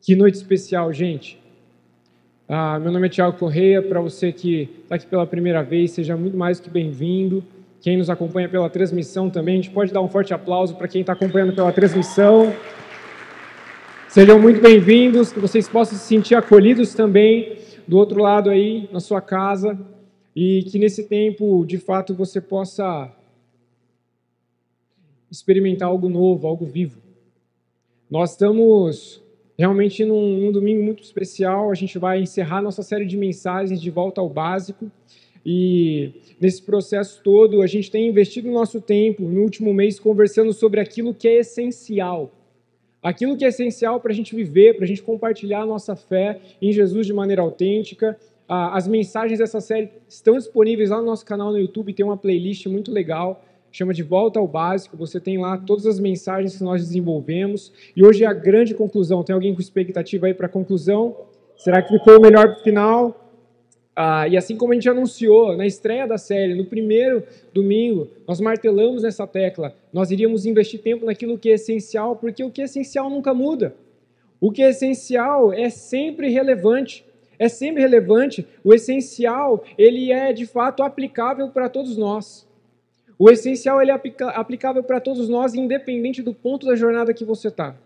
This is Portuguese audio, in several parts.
Que noite especial, gente. Meu nome é Thiago Correia. Para você que está aqui pela primeira vez, seja muito mais do que bem-vindo. Quem nos acompanha pela transmissão também, a gente pode dar um forte aplauso para quem está acompanhando pela transmissão. Sejam muito bem-vindos, que vocês possam se sentir acolhidos também do outro lado aí, na sua casa, e que nesse tempo, de fato, você possa experimentar algo novo, algo vivo. Nós estamos realmente num domingo muito especial. A gente vai encerrar nossa série de mensagens de volta ao básico, e nesse processo todo a gente tem investido o nosso tempo no último mês conversando sobre aquilo que é essencial. Aquilo que é essencial para a gente viver, para a gente compartilhar a nossa fé em Jesus de maneira autêntica. As mensagens dessa série estão disponíveis lá no nosso canal no YouTube, tem uma playlist muito legal, chama de Volta ao Básico. Você tem lá todas as mensagens que nós desenvolvemos. E hoje é a grande conclusão. Tem alguém com expectativa aí para a conclusão? Será que ficou melhor para o final? E assim como a gente anunciou na estreia da série, no primeiro domingo, nós martelamos nessa tecla. Nós iríamos investir tempo naquilo que é essencial, porque o que é essencial nunca muda. O que é essencial é sempre relevante. É sempre relevante. O essencial, ele é de fato aplicável para todos nós. O essencial, ele é aplicável para todos nós, independente do ponto da jornada que você está.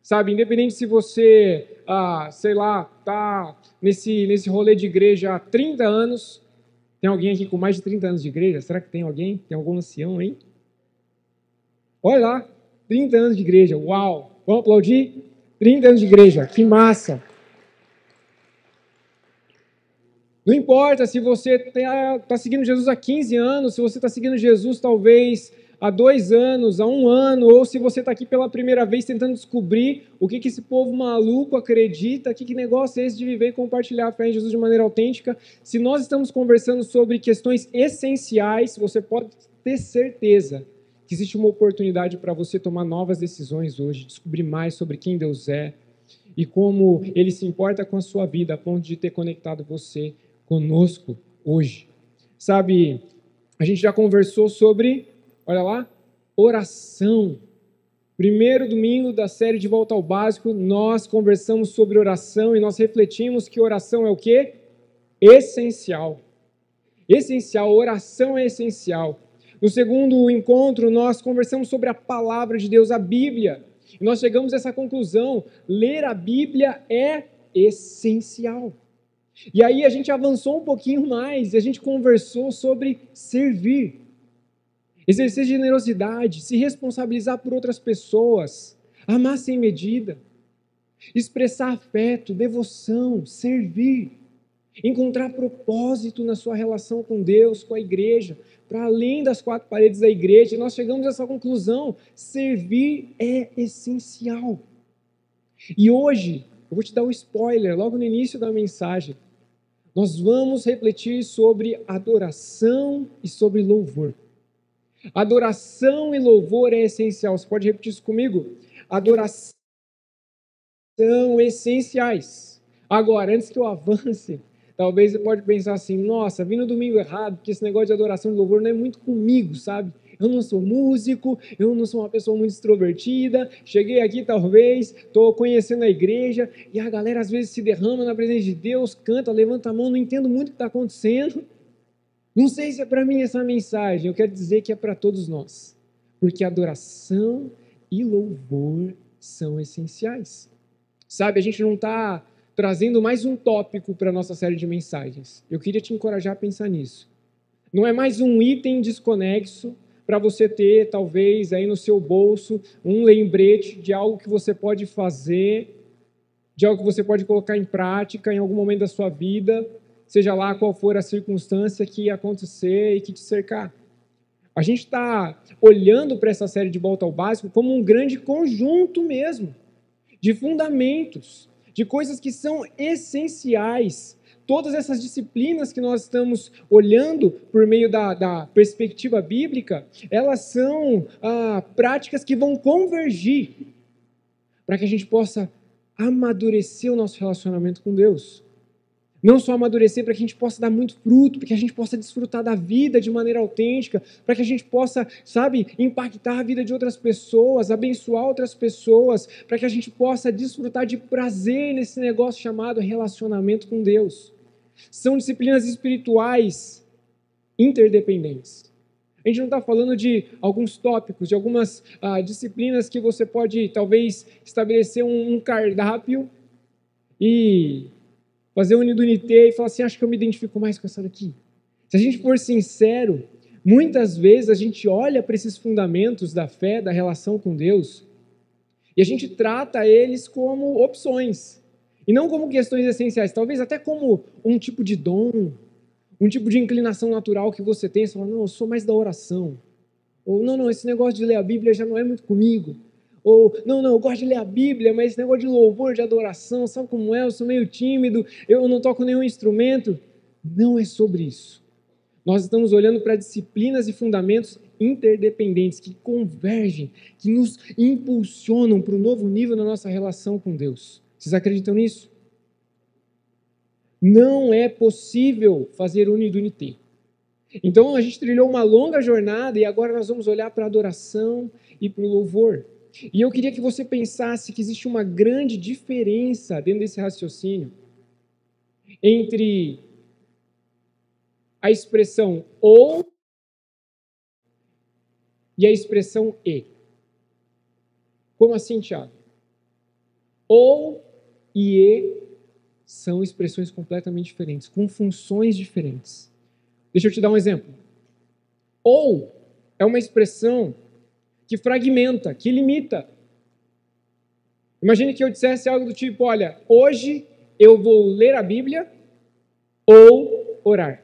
Sabe, independente se você, sei lá, está nesse rolê de igreja há 30 anos. Tem alguém aqui com mais de 30 anos de igreja? Será que tem alguém? Tem algum ancião aí? Olha lá, 30 anos de igreja, uau! Vamos aplaudir? 30 anos de igreja, que massa! Não importa se você está seguindo Jesus há 15 anos, se você está seguindo Jesus talvez há 2 anos, há 1 ano, ou se você está aqui pela primeira vez tentando descobrir o que esse povo maluco acredita, que negócio é esse de viver e compartilhar a fé em Jesus de maneira autêntica. Se nós estamos conversando sobre questões essenciais, você pode ter certeza que existe uma oportunidade para você tomar novas decisões hoje, descobrir mais sobre quem Deus é e como Ele se importa com a sua vida, a ponto de ter conectado você conosco hoje. Sabe, a gente já conversou sobre, olha lá, oração. Primeiro domingo da série de Volta ao Básico, nós conversamos sobre oração e nós refletimos que oração é o quê? Essencial. Essencial, oração é essencial. No segundo encontro, nós conversamos sobre a palavra de Deus, a Bíblia. E nós chegamos a essa conclusão: ler a Bíblia é essencial. E aí a gente avançou um pouquinho mais e a gente conversou sobre servir. Exercer generosidade, se responsabilizar por outras pessoas, amar sem medida, expressar afeto, devoção, servir, encontrar propósito na sua relação com Deus, com a igreja, para além das 4 paredes da igreja. E nós chegamos a essa conclusão: servir é essencial. E hoje, eu vou te dar um spoiler, logo no início da mensagem, nós vamos refletir sobre adoração e sobre louvor. Adoração e louvor é essencial. Você pode repetir isso comigo? Adoração essenciais. Agora, antes que eu avance, talvez você pode pensar assim: nossa, vim no domingo errado, porque esse negócio de adoração e louvor não é muito comigo, sabe? Eu não sou músico, eu não sou uma pessoa muito extrovertida, cheguei aqui talvez, estou conhecendo a igreja, e a galera às vezes se derrama na presença de Deus, canta, levanta a mão, não entendo muito o que está acontecendo. Não sei se é para mim essa mensagem. Eu quero dizer que é para todos nós, porque adoração e louvor são essenciais. Sabe, a gente não está trazendo mais um tópico para a nossa série de mensagens. Eu queria te encorajar a pensar nisso. Não é mais um item desconexo para você ter, talvez, aí no seu bolso, um lembrete de algo que você pode fazer, de algo que você pode colocar em prática em algum momento da sua vida, seja lá qual for a circunstância que acontecer e que te cercar. A gente está olhando para essa série de Volta ao Básico como um grande conjunto mesmo, de fundamentos, de coisas que são essenciais. Todas essas disciplinas que nós estamos olhando por meio da perspectiva bíblica, elas são práticas que vão convergir para que a gente possa amadurecer o nosso relacionamento com Deus. Não só amadurecer para que a gente possa dar muito fruto, para que a gente possa desfrutar da vida de maneira autêntica, para que a gente possa, sabe, impactar a vida de outras pessoas, abençoar outras pessoas, para que a gente possa desfrutar de prazer nesse negócio chamado relacionamento com Deus. São disciplinas espirituais interdependentes. A gente não está falando de alguns tópicos, de algumas disciplinas que você pode, talvez, estabelecer um cardápio e fazer unidunité e falar assim, acho que eu me identifico mais com essa daqui. Se a gente for sincero, muitas vezes a gente olha para esses fundamentos da fé, da relação com Deus, e a gente trata eles como opções, e não como questões essenciais, talvez até como um tipo de dom, um tipo de inclinação natural que você tem, você fala, não, eu sou mais da oração, ou não, esse negócio de ler a Bíblia já não é muito comigo, ou, não, eu gosto de ler a Bíblia, mas esse negócio de louvor, de adoração, sabe como é? Eu sou meio tímido, eu não toco nenhum instrumento. Não é sobre isso. Nós estamos olhando para disciplinas e fundamentos interdependentes, que convergem, que nos impulsionam para um novo nível na nossa relação com Deus. Vocês acreditam nisso? Não é possível fazer unidunité. Então a gente trilhou uma longa jornada e agora nós vamos olhar para a adoração e para o louvor. E eu queria que você pensasse que existe uma grande diferença dentro desse raciocínio entre a expressão ou e a expressão e. Como assim, Tiago? Ou e e são expressões completamente diferentes, com funções diferentes. Deixa eu te dar um exemplo. Ou é uma expressão que fragmenta, que limita. Imagine que eu dissesse algo do tipo, olha, hoje eu vou ler a Bíblia ou orar.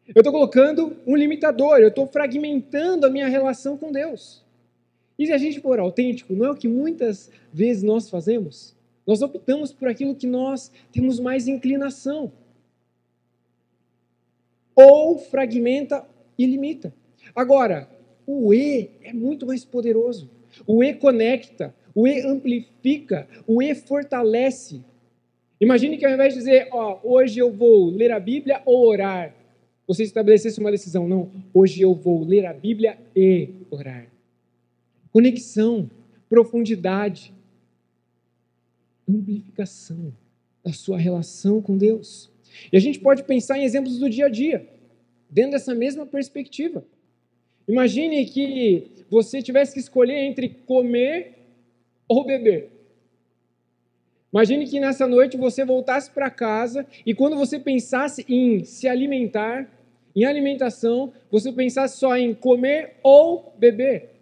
Eu estou colocando um limitador, eu estou fragmentando a minha relação com Deus. E se a gente for autêntico, não é o que muitas vezes nós fazemos? Nós optamos por aquilo que nós temos mais inclinação. Ou fragmenta e limita. Agora, o E é muito mais poderoso. O E conecta, o E amplifica, o E fortalece. Imagine que ao invés de dizer, hoje eu vou ler a Bíblia ou orar, você estabelecesse uma decisão, não, hoje eu vou ler a Bíblia e orar. Conexão, profundidade, amplificação da sua relação com Deus. E a gente pode pensar em exemplos do dia a dia, dentro dessa mesma perspectiva. Imagine que você tivesse que escolher entre comer ou beber. Imagine que nessa noite você voltasse para casa e quando você pensasse em se alimentar, em alimentação, você pensasse só em comer ou beber.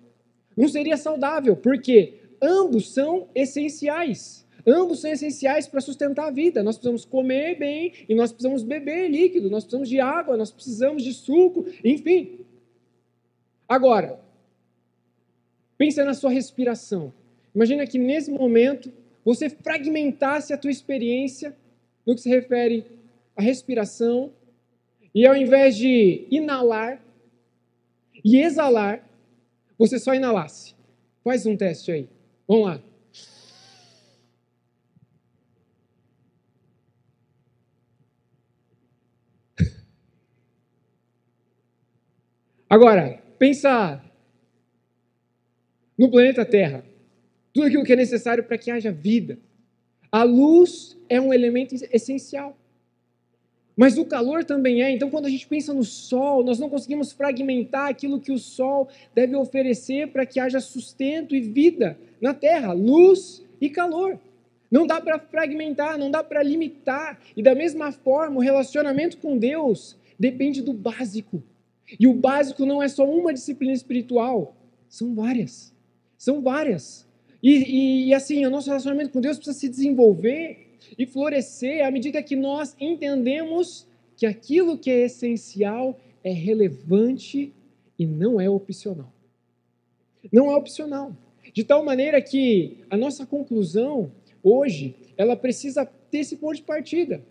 Não seria saudável, porque ambos são essenciais. Ambos são essenciais para sustentar a vida. Nós precisamos comer bem e nós precisamos beber líquido, nós precisamos de água, nós precisamos de suco, enfim. Agora, pensa na sua respiração. Imagina que nesse momento você fragmentasse a tua experiência no que se refere à respiração e ao invés de inalar e exalar, você só inalasse. Faz um teste aí. Vamos lá. Agora, pensa no planeta Terra. Tudo aquilo que é necessário para que haja vida. A luz é um elemento essencial. Mas o calor também é. Então, quando a gente pensa no sol, nós não conseguimos fragmentar aquilo que o sol deve oferecer para que haja sustento e vida na Terra. Luz e calor. Não dá para fragmentar, não dá para limitar. E da mesma forma, o relacionamento com Deus depende do básico. E o básico não é só uma disciplina espiritual, são várias. São várias. E assim, o nosso relacionamento com Deus precisa se desenvolver e florescer à medida que nós entendemos que aquilo que é essencial é relevante e não é opcional. Não é opcional. De tal maneira que a nossa conclusão hoje, ela precisa ter esse ponto de partida.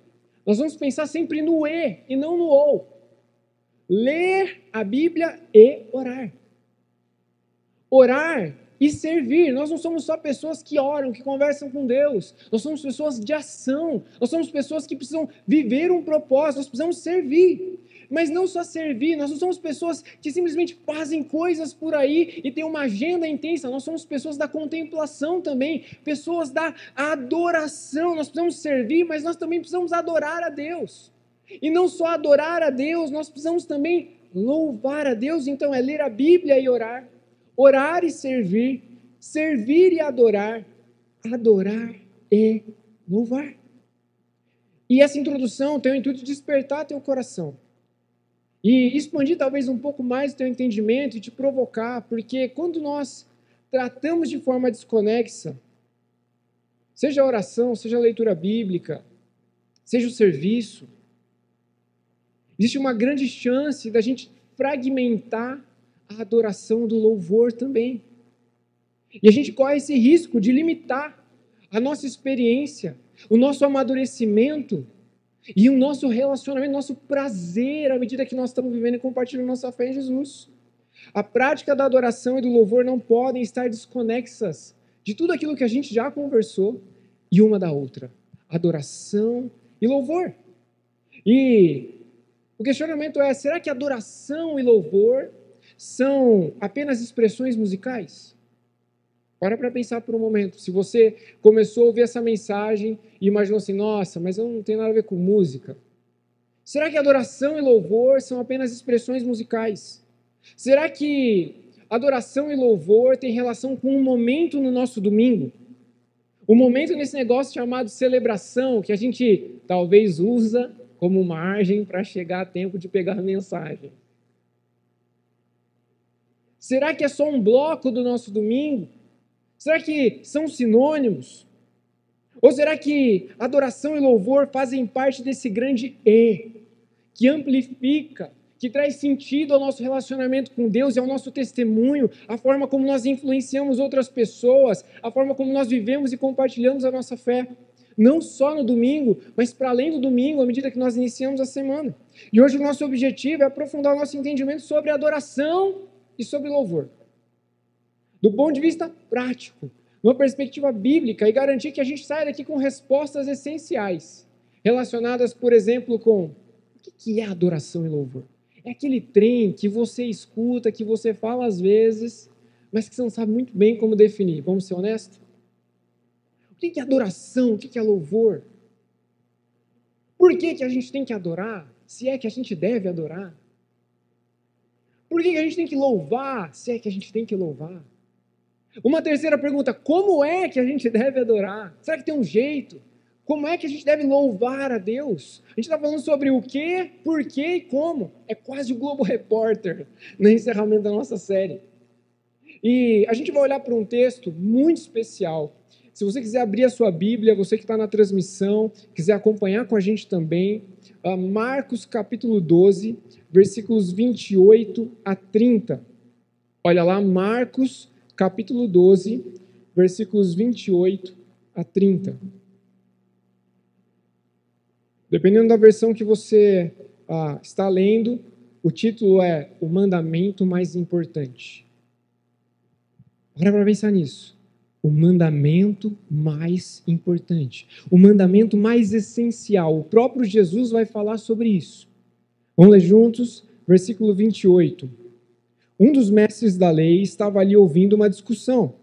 Nós vamos pensar sempre no e não no ou. Ler a Bíblia e orar. Orar e servir. Nós não somos só pessoas que oram, que conversam com Deus. Nós somos pessoas de ação. Nós somos pessoas que precisam viver um propósito. Nós precisamos servir. Mas não só servir, nós não somos pessoas que simplesmente fazem coisas por aí e têm uma agenda intensa. Nós somos pessoas da contemplação também, pessoas da adoração. Nós precisamos servir, mas nós também precisamos adorar a Deus. E não só adorar a Deus, nós precisamos também louvar a Deus. Então é ler a Bíblia e orar, orar e servir, servir e adorar, adorar e louvar. E essa introdução tem o intuito de despertar teu coração e expandir talvez um pouco mais o teu entendimento e te provocar, porque quando nós tratamos de forma desconexa, seja a oração, seja a leitura bíblica, seja o serviço, existe uma grande chance da gente fragmentar a adoração do louvor também. E a gente corre esse risco de limitar a nossa experiência, o nosso amadurecimento e o nosso relacionamento, o nosso prazer à medida que nós estamos vivendo e compartilhando nossa fé em Jesus. A prática da adoração e do louvor não podem estar desconexas de tudo aquilo que a gente já conversou e uma da outra. Adoração e louvor. E o questionamento é, será que adoração e louvor são apenas expressões musicais? Para pensar por um momento. Se você começou a ouvir essa mensagem e imaginou assim, nossa, mas eu não tenho nada a ver com música. Será que adoração e louvor são apenas expressões musicais? Será que adoração e louvor têm relação com um momento no nosso domingo? Um momento nesse negócio chamado celebração, que a gente talvez usa como margem para chegar a tempo de pegar a mensagem. Será que é só um bloco do nosso domingo? Será que são sinônimos? Ou será que adoração e louvor fazem parte desse grande E, que amplifica, que traz sentido ao nosso relacionamento com Deus e ao nosso testemunho, a forma como nós influenciamos outras pessoas, a forma como nós vivemos e compartilhamos a nossa fé? Não só no domingo, mas para além do domingo, à medida que nós iniciamos a semana. E hoje o nosso objetivo é aprofundar o nosso entendimento sobre adoração e sobre louvor. Do ponto de vista prático, numa perspectiva bíblica, e garantir que a gente saia daqui com respostas essenciais, relacionadas, por exemplo, com o que é adoração e louvor? É aquele trem que você escuta, que você fala às vezes, mas que você não sabe muito bem como definir. Vamos ser honestos? O que é adoração? O que é louvor? Por que a gente tem que adorar? Se é que a gente deve adorar? Por que a gente tem que louvar? Se é que a gente tem que louvar? Uma terceira pergunta, como é que a gente deve adorar? Será que tem um jeito? Como é que a gente deve louvar a Deus? A gente está falando sobre o quê, por quê e como. É quase o Globo Repórter no encerramento da nossa série. E a gente vai olhar para um texto muito especial. Se você quiser abrir a sua Bíblia, você que está na transmissão, quiser acompanhar com a gente também, Marcos capítulo 12, versículos 28 a 30. Olha lá, Marcos capítulo 12, versículos 28 a 30. Dependendo da versão que você está lendo, o título é O Mandamento Mais Importante. Para pensar nisso. O mandamento mais importante. O mandamento mais essencial. O próprio Jesus vai falar sobre isso. Vamos ler juntos, versículo 28. Um dos mestres da lei estava ali ouvindo uma discussão.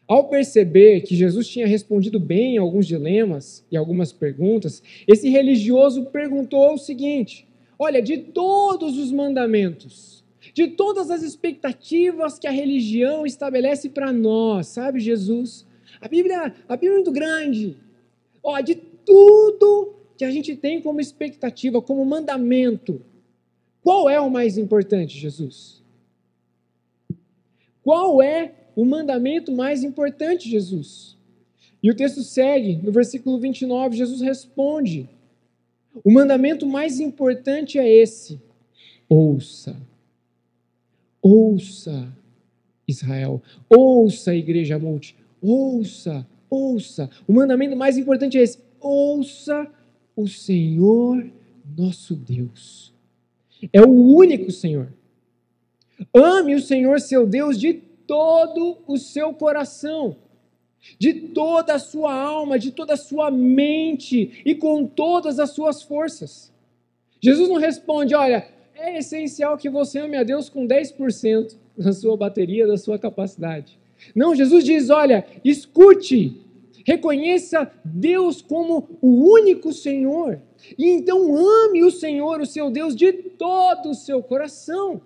Ao perceber que Jesus tinha respondido bem a alguns dilemas e algumas perguntas, esse religioso perguntou o seguinte: olha, de todos os mandamentos, de todas as expectativas que a religião estabelece para nós, sabe, Jesus? A Bíblia é muito grande. De tudo que a gente tem como expectativa, como mandamento, qual é o mais importante, Jesus? Qual é o mandamento mais importante, Jesus? E o texto segue, no versículo 29, Jesus responde: o mandamento mais importante é esse: ouça. Ouça, Israel. Ouça, Igreja Multi. Ouça, ouça. O mandamento mais importante é esse: ouça o Senhor nosso Deus. É o único Senhor. Ame o Senhor seu Deus de todo o seu coração, de toda a sua alma, de toda a sua mente e com todas as suas forças. Jesus não responde, olha, é essencial que você ame a Deus com 10% da sua bateria, da sua capacidade. Não, Jesus diz, olha, escute, reconheça Deus como o único Senhor, e então ame o Senhor, o seu Deus, de todo o seu coração,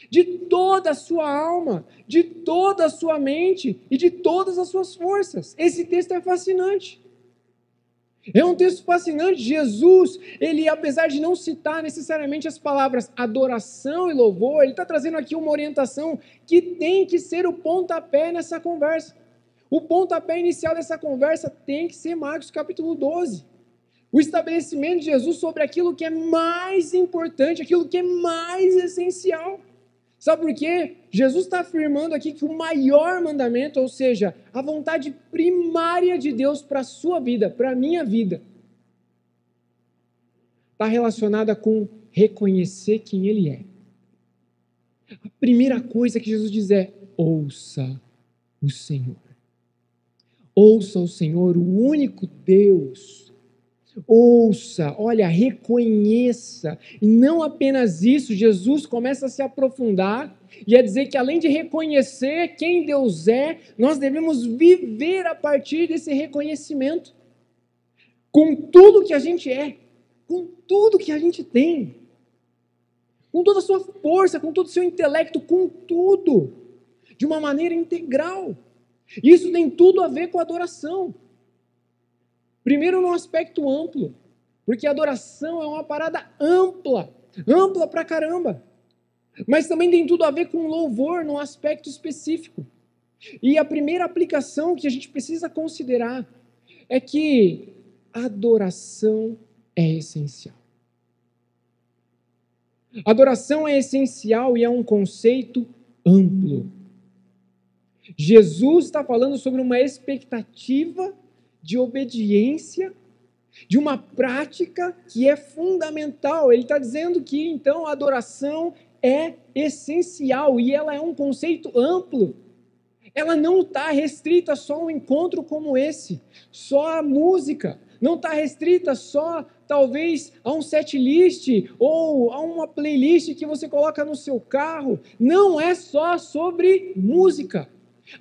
de toda a sua alma, de toda a sua mente e de todas as suas forças. Esse texto é fascinante. É um texto fascinante. Jesus, ele, apesar de não citar necessariamente as palavras adoração e louvor, ele está trazendo aqui uma orientação que tem que ser o pontapé nessa conversa. O pontapé inicial dessa conversa tem que ser Marcos capítulo 12. O estabelecimento de Jesus sobre aquilo que é mais importante, aquilo que é mais essencial. Sabe por quê? Jesus está afirmando aqui que o maior mandamento, ou seja, a vontade primária de Deus para a sua vida, para a minha vida, está relacionada com reconhecer quem Ele é. A primeira coisa que Jesus diz é, ouça o Senhor. Ouça o Senhor, o único Deus. Ouça, olha, reconheça. E não apenas isso, Jesus começa a se aprofundar e a dizer que além de reconhecer quem Deus é, nós devemos viver a partir desse reconhecimento. Com tudo que a gente é, com tudo que a gente tem, com toda a sua força, com todo o seu intelecto, com tudo, de uma maneira integral. Isso tem tudo a ver com adoração. Primeiro, num aspecto amplo, porque a adoração é uma parada ampla pra caramba. Mas também tem tudo a ver com louvor num aspecto específico. E a primeira aplicação que a gente precisa considerar é que adoração é essencial. Adoração é essencial e é um conceito amplo. Jesus está falando sobre uma expectativa de obediência, de uma prática que é fundamental. Ele está dizendo que, então, a adoração é essencial e ela é um conceito amplo. Ela não está restrita só a um encontro como esse, só a música. Não está restrita só, talvez, a um set list ou a uma playlist que você coloca no seu carro. Não é só sobre música.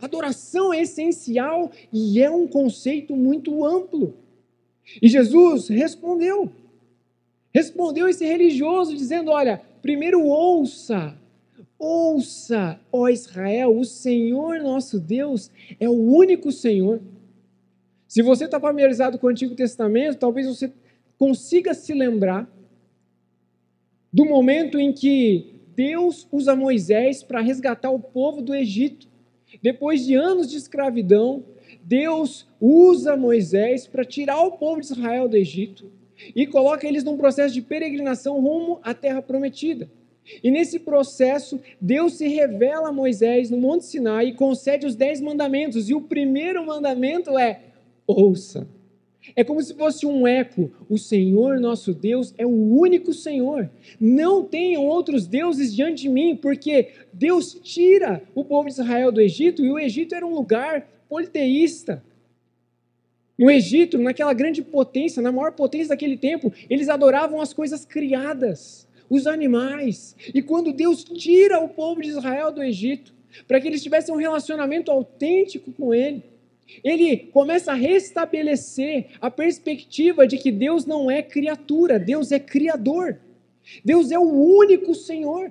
Adoração é essencial e é um conceito muito amplo. E Jesus respondeu esse religioso dizendo, olha, primeiro ouça, ó Israel, o Senhor nosso Deus é o único Senhor. Se você está familiarizado com o Antigo Testamento, talvez você consiga se lembrar do momento em que Deus usa Moisés para resgatar o povo do Egito. Depois de anos de escravidão, Deus usa Moisés para tirar o povo de Israel do Egito e coloca eles num processo de peregrinação rumo à terra prometida. E nesse processo, Deus se revela a Moisés no Monte Sinai e concede os 10 mandamentos. E o primeiro mandamento é, ouça. É como se fosse um eco. O Senhor nosso Deus é o único Senhor. Não tenham outros deuses diante de mim, porque Deus tira o povo de Israel do Egito, e o Egito era um lugar politeísta. No Egito, naquela grande potência, na maior potência daquele tempo, eles adoravam as coisas criadas, os animais. E quando Deus tira o povo de Israel do Egito, para que eles tivessem um relacionamento autêntico com Ele, Ele começa a restabelecer a perspectiva de que Deus não é criatura, Deus é criador. Deus é o único Senhor.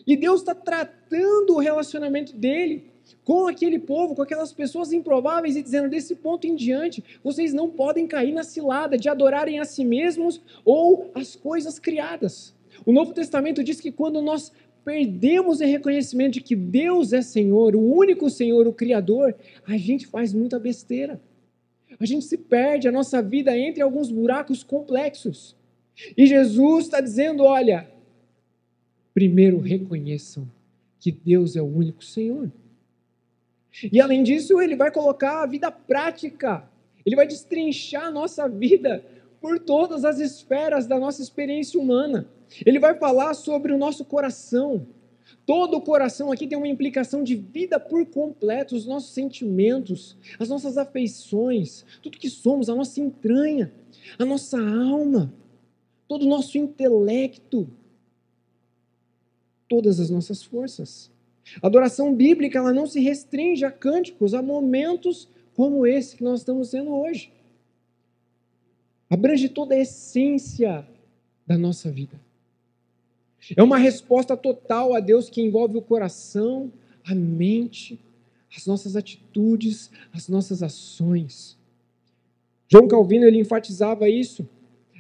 E Deus está tratando o relacionamento dele com aquele povo, com aquelas pessoas improváveis e dizendo, desse ponto em diante, vocês não podem cair na cilada de adorarem a si mesmos ou as coisas criadas. O Novo Testamento diz que quando nós perdemos o reconhecimento de que Deus é Senhor, o único Senhor, o Criador, a gente faz muita besteira. A gente se perde, a nossa vida entra em alguns buracos complexos. E Jesus está dizendo, olha, primeiro reconheçam que Deus é o único Senhor. E além disso, ele vai colocar a vida prática, ele vai destrinchar a nossa vida por todas as esferas da nossa experiência humana. Ele vai falar sobre o nosso coração, Todo o coração aqui tem uma implicação de vida por completo, os nossos sentimentos, as nossas afeições, tudo que somos, a nossa entranha, a nossa alma, todo o nosso intelecto, todas as nossas forças. A adoração bíblica, ela não se restringe a cânticos, a momentos como esse que nós estamos tendo hoje. Abrange toda a essência da nossa vida. É uma resposta total a Deus que envolve o coração, a mente, as nossas atitudes, as nossas ações. João Calvino, ele enfatizava isso.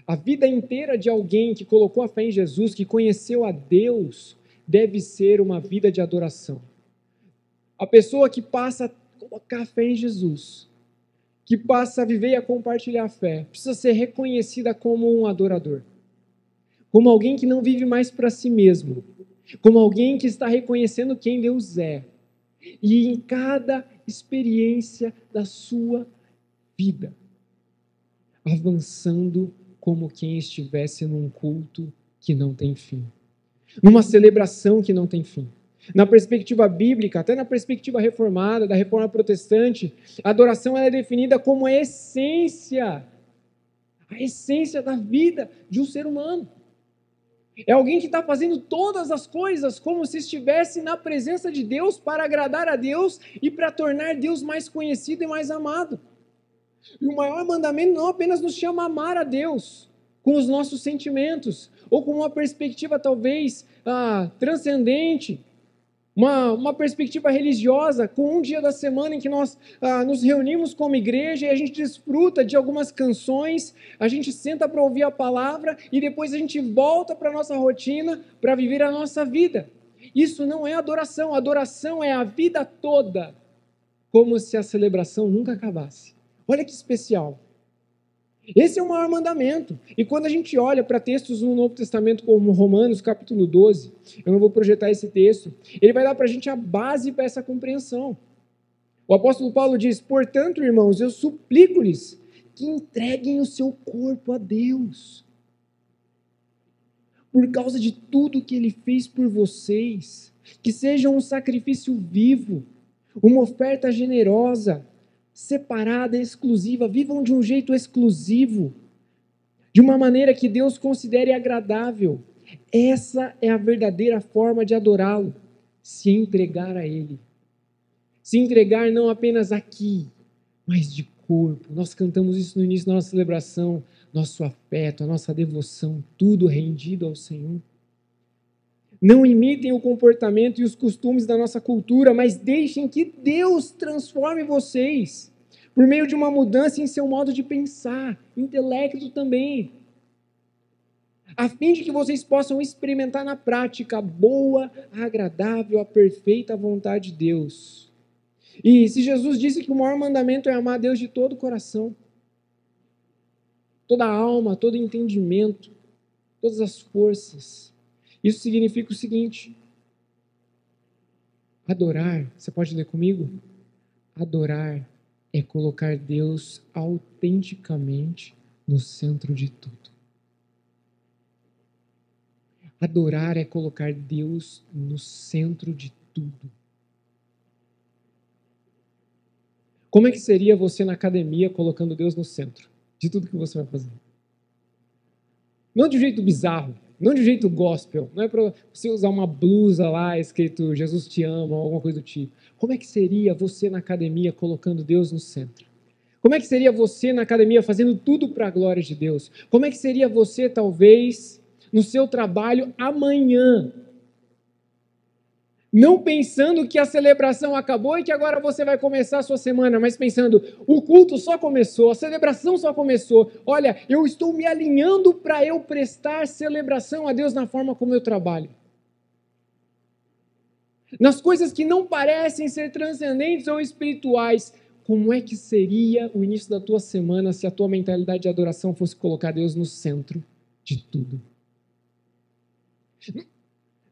A vida inteira de alguém que colocou a fé em Jesus, que conheceu a Deus, deve ser uma vida de adoração. A pessoa que passa a colocar a fé em Jesus, que passa a viver e a compartilhar a fé, precisa ser reconhecida como um adorador. Como alguém que não vive mais para si mesmo. Como alguém que está reconhecendo quem Deus é. E em cada experiência da sua vida, avançando como quem estivesse num culto que não tem fim. Numa celebração que não tem fim. Na perspectiva bíblica, até na perspectiva reformada, da reforma protestante, a adoração ela é definida como a essência da vida de um ser humano. É alguém que está fazendo todas as coisas como se estivesse na presença de Deus para agradar a Deus e para tornar Deus mais conhecido e mais amado. E o maior mandamento não apenas nos chama a amar a Deus com os nossos sentimentos, ou com uma perspectiva talvez transcendente, uma perspectiva religiosa, com um dia da semana em que nós nos reunimos como igreja e a gente desfruta de algumas canções, a gente senta para ouvir a palavra e depois a gente volta para a nossa rotina para viver a nossa vida. Isso não é adoração. Adoração é a vida toda, como se a celebração nunca acabasse. Olha que especial. Esse é o maior mandamento. E quando a gente olha para textos no Novo Testamento, como Romanos, capítulo 12, eu não vou projetar esse texto, ele vai dar para a gente a base para essa compreensão. O apóstolo Paulo diz: portanto, irmãos, eu suplico-lhes que entreguem o seu corpo a Deus, por causa de tudo que ele fez por vocês, que sejam um sacrifício vivo, uma oferta generosa, separada, exclusiva, vivam de um jeito exclusivo, de uma maneira que Deus considere agradável. Essa é a verdadeira forma de adorá-lo, se entregar a Ele. Se entregar não apenas aqui, mas de corpo. Nós cantamos isso no início da nossa celebração, nosso afeto, a nossa devoção, tudo rendido ao Senhor. Não imitem o comportamento e os costumes da nossa cultura, mas deixem que Deus transforme vocês por meio de uma mudança em seu modo de pensar, intelecto também, a fim de que vocês possam experimentar na prática a boa, a agradável, a perfeita vontade de Deus. E se Jesus disse que o maior mandamento é amar a Deus de todo o coração, toda a alma, todo o entendimento, todas as forças, isso significa o seguinte: adorar, você pode ler comigo? Adorar é colocar Deus autenticamente no centro de tudo. Adorar é colocar Deus no centro de tudo. Como é que seria você na academia colocando Deus no centro de tudo que você vai fazer? Não de um jeito bizarro, não de um jeito gospel, não é para você usar uma blusa lá escrito Jesus te ama ou alguma coisa do tipo. Como é que seria você na academia colocando Deus no centro? Como é que seria você na academia fazendo tudo para a glória de Deus? Como é que seria você, talvez, no seu trabalho amanhã? Não pensando que a celebração acabou e que agora você vai começar a sua semana, mas pensando, o culto só começou, a celebração só começou. Olha, eu estou me alinhando para eu prestar celebração a Deus na forma como eu trabalho. Nas coisas que não parecem ser transcendentes ou espirituais, como é que seria o início da tua semana se a tua mentalidade de adoração fosse colocar Deus no centro de tudo?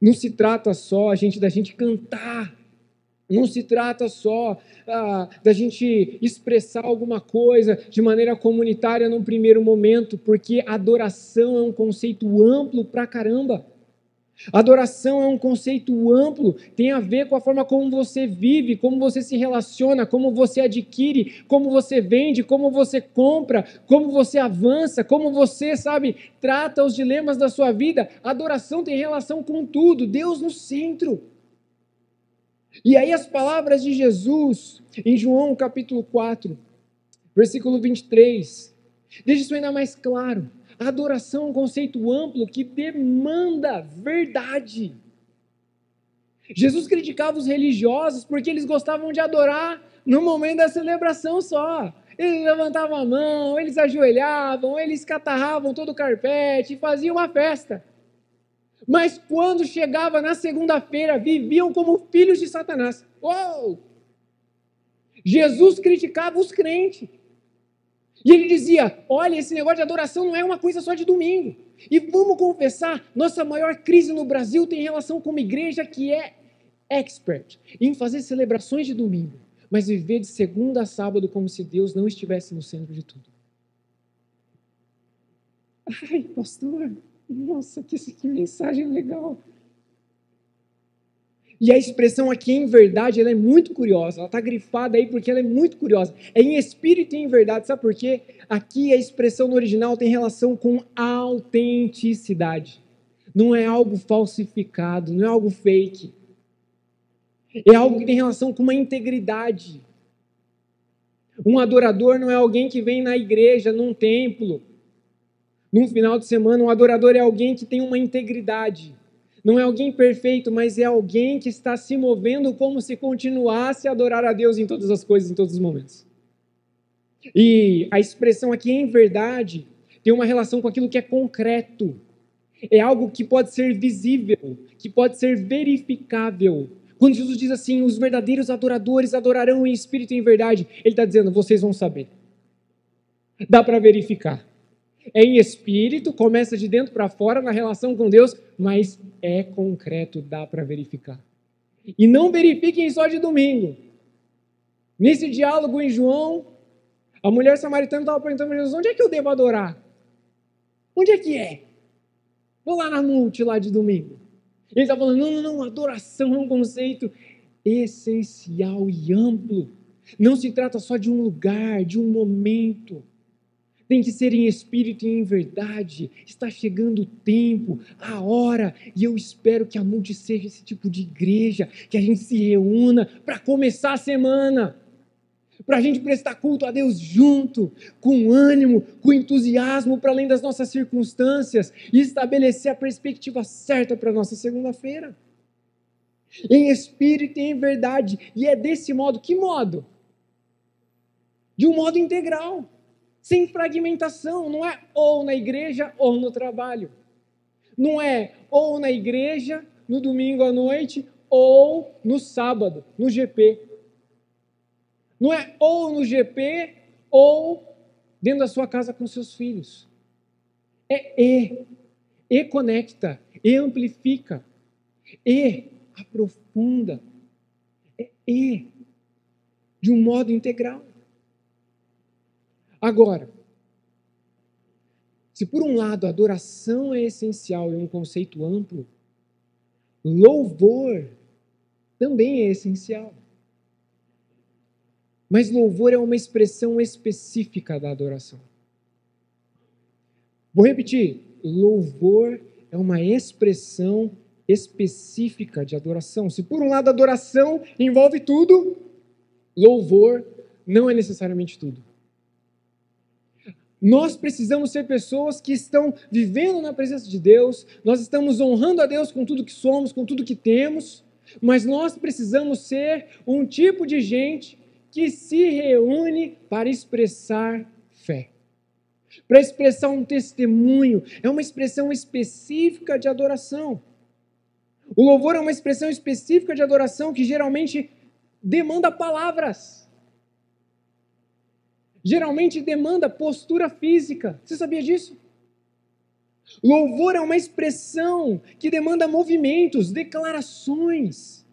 Não se trata só da gente cantar, não se trata só da gente expressar alguma coisa de maneira comunitária num primeiro momento, porque adoração é um conceito amplo pra caramba. Adoração é um conceito amplo, tem a ver com a forma como você vive, como você se relaciona, como você adquire, como você vende, como você compra, como você avança, como você, trata os dilemas da sua vida. Adoração tem relação com tudo, Deus no centro. E aí as palavras de Jesus, em João capítulo 4, versículo 23, deixa isso ainda mais claro. A adoração é um conceito amplo que demanda verdade. Jesus criticava os religiosos porque eles gostavam de adorar no momento da celebração só. Eles levantavam a mão, eles ajoelhavam, eles catarravam todo o carpete e faziam uma festa. Mas quando chegava na segunda-feira, viviam como filhos de Satanás. Uou! Jesus criticava os crentes. E ele dizia, olha, esse negócio de adoração não é uma coisa só de domingo. E vamos confessar, nossa maior crise no Brasil tem relação com uma igreja que é expert em fazer celebrações de domingo, mas viver de segunda a sábado como se Deus não estivesse no centro de tudo. Ai, pastor, nossa, que mensagem legal. E a expressão aqui em verdade, ela é muito curiosa, ela está grifada aí porque ela é muito curiosa. É em espírito e em verdade, sabe por quê? Aqui a expressão no original tem relação com autenticidade. Não é algo falsificado, não é algo fake. É algo que tem relação com uma integridade. Um adorador não é alguém que vem na igreja, num templo, num final de semana. Um adorador é alguém que tem uma integridade. Não é alguém perfeito, mas é alguém que está se movendo como se continuasse a adorar a Deus em todas as coisas, em todos os momentos. E a expressão aqui, em verdade, tem uma relação com aquilo que é concreto. É algo que pode ser visível, que pode ser verificável. Quando Jesus diz assim, os verdadeiros adoradores adorarão em espírito e em verdade, ele está dizendo, vocês vão saber. Dá para verificar. É em espírito, começa de dentro para fora na relação com Deus, mas é concreto, dá para verificar. E não verifiquem só de domingo. Nesse diálogo em João, a mulher samaritana estava perguntando para Jesus, onde é que eu devo adorar? Onde é que é? Vou lá na multi lá de domingo. Ele está falando, não, adoração é um conceito essencial e amplo. Não se trata só de um lugar, de um momento. Tem que ser em espírito e em verdade. Está chegando o tempo, a hora, e eu espero que a multi seja esse tipo de igreja, que a gente se reúna para começar a semana, para a gente prestar culto a Deus junto, com ânimo, com entusiasmo, para além das nossas circunstâncias, e estabelecer a perspectiva certa para a nossa segunda-feira. Em espírito e em verdade. E é desse modo, que modo? De um modo integral. Sem fragmentação, não é ou na igreja ou no trabalho. Não é ou na igreja, no domingo à noite, ou no sábado, no GP. Não é ou no GP, ou dentro da sua casa com seus filhos. E conecta, e amplifica, e aprofunda, e de um modo integral. Agora, se por um lado a adoração é essencial e um conceito amplo, louvor também é essencial. Mas louvor é uma expressão específica da adoração. Vou repetir, louvor é uma expressão específica de adoração. Se por um lado a adoração envolve tudo, louvor não é necessariamente tudo. Nós precisamos ser pessoas que estão vivendo na presença de Deus, nós estamos honrando a Deus com tudo que somos, com tudo que temos, mas nós precisamos ser um tipo de gente que se reúne para expressar fé, para expressar um testemunho. É uma expressão específica de adoração. O louvor é uma expressão específica de adoração que geralmente demanda palavras. Geralmente demanda postura física. Você sabia disso? Louvor é uma expressão que demanda movimentos, declarações.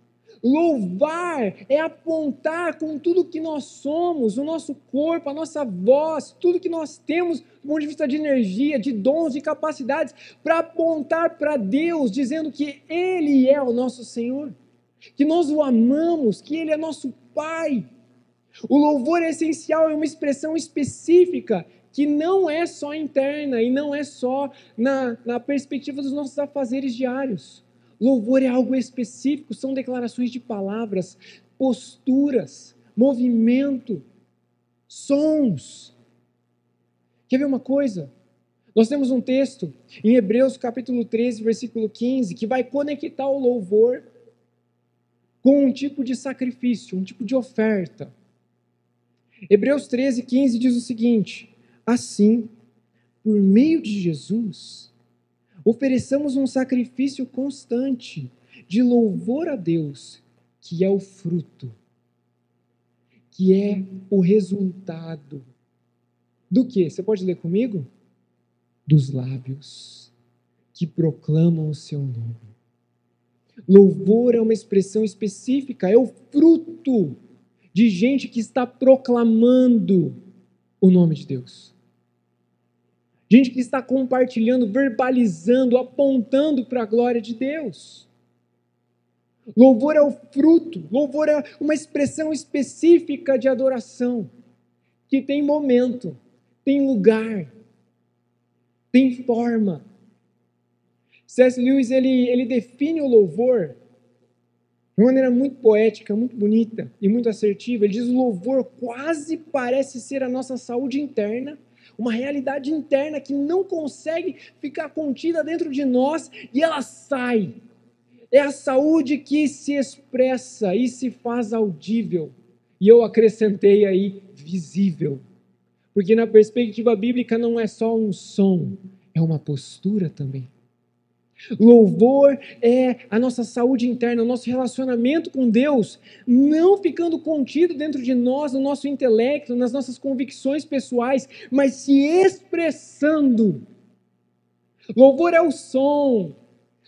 Louvar é apontar com tudo que nós somos, o nosso corpo, a nossa voz, tudo que nós temos do ponto de vista de energia, de dons, de capacidades, para apontar para Deus, dizendo que Ele é o nosso Senhor, que nós o amamos, que Ele é nosso Pai. O louvor é essencial, é uma expressão específica, que não é só interna e não é só na perspectiva dos nossos afazeres diários. Louvor é algo específico, são declarações de palavras, posturas, movimento, sons. Quer ver uma coisa? Nós temos um texto em Hebreus capítulo 13, versículo 15, que vai conectar o louvor com um tipo de sacrifício, um tipo de oferta. Hebreus 13, 15 diz o seguinte: assim, por meio de Jesus, ofereçamos um sacrifício constante de louvor a Deus, que é o fruto, que é o resultado do quê? Você pode ler comigo? Dos lábios que proclamam o seu nome. Louvor é uma expressão específica, é o fruto de gente que está proclamando o nome de Deus. Gente que está compartilhando, verbalizando, apontando para a glória de Deus. Louvor é o fruto, louvor é uma expressão específica de adoração, que tem momento, tem lugar, tem forma. C.S. Lewis, ele define o louvor de uma maneira muito poética, muito bonita e muito assertiva. Ele diz: o louvor quase parece ser a nossa saúde interna, uma realidade interna que não consegue ficar contida dentro de nós e ela sai. É a saúde que se expressa e se faz audível. E eu acrescentei aí, visível. Porque na perspectiva bíblica não é só um som, é uma postura também. Louvor é a nossa saúde interna, o nosso relacionamento com Deus, não ficando contido dentro de nós, no nosso intelecto, nas nossas convicções pessoais, mas se expressando. Louvor é o som.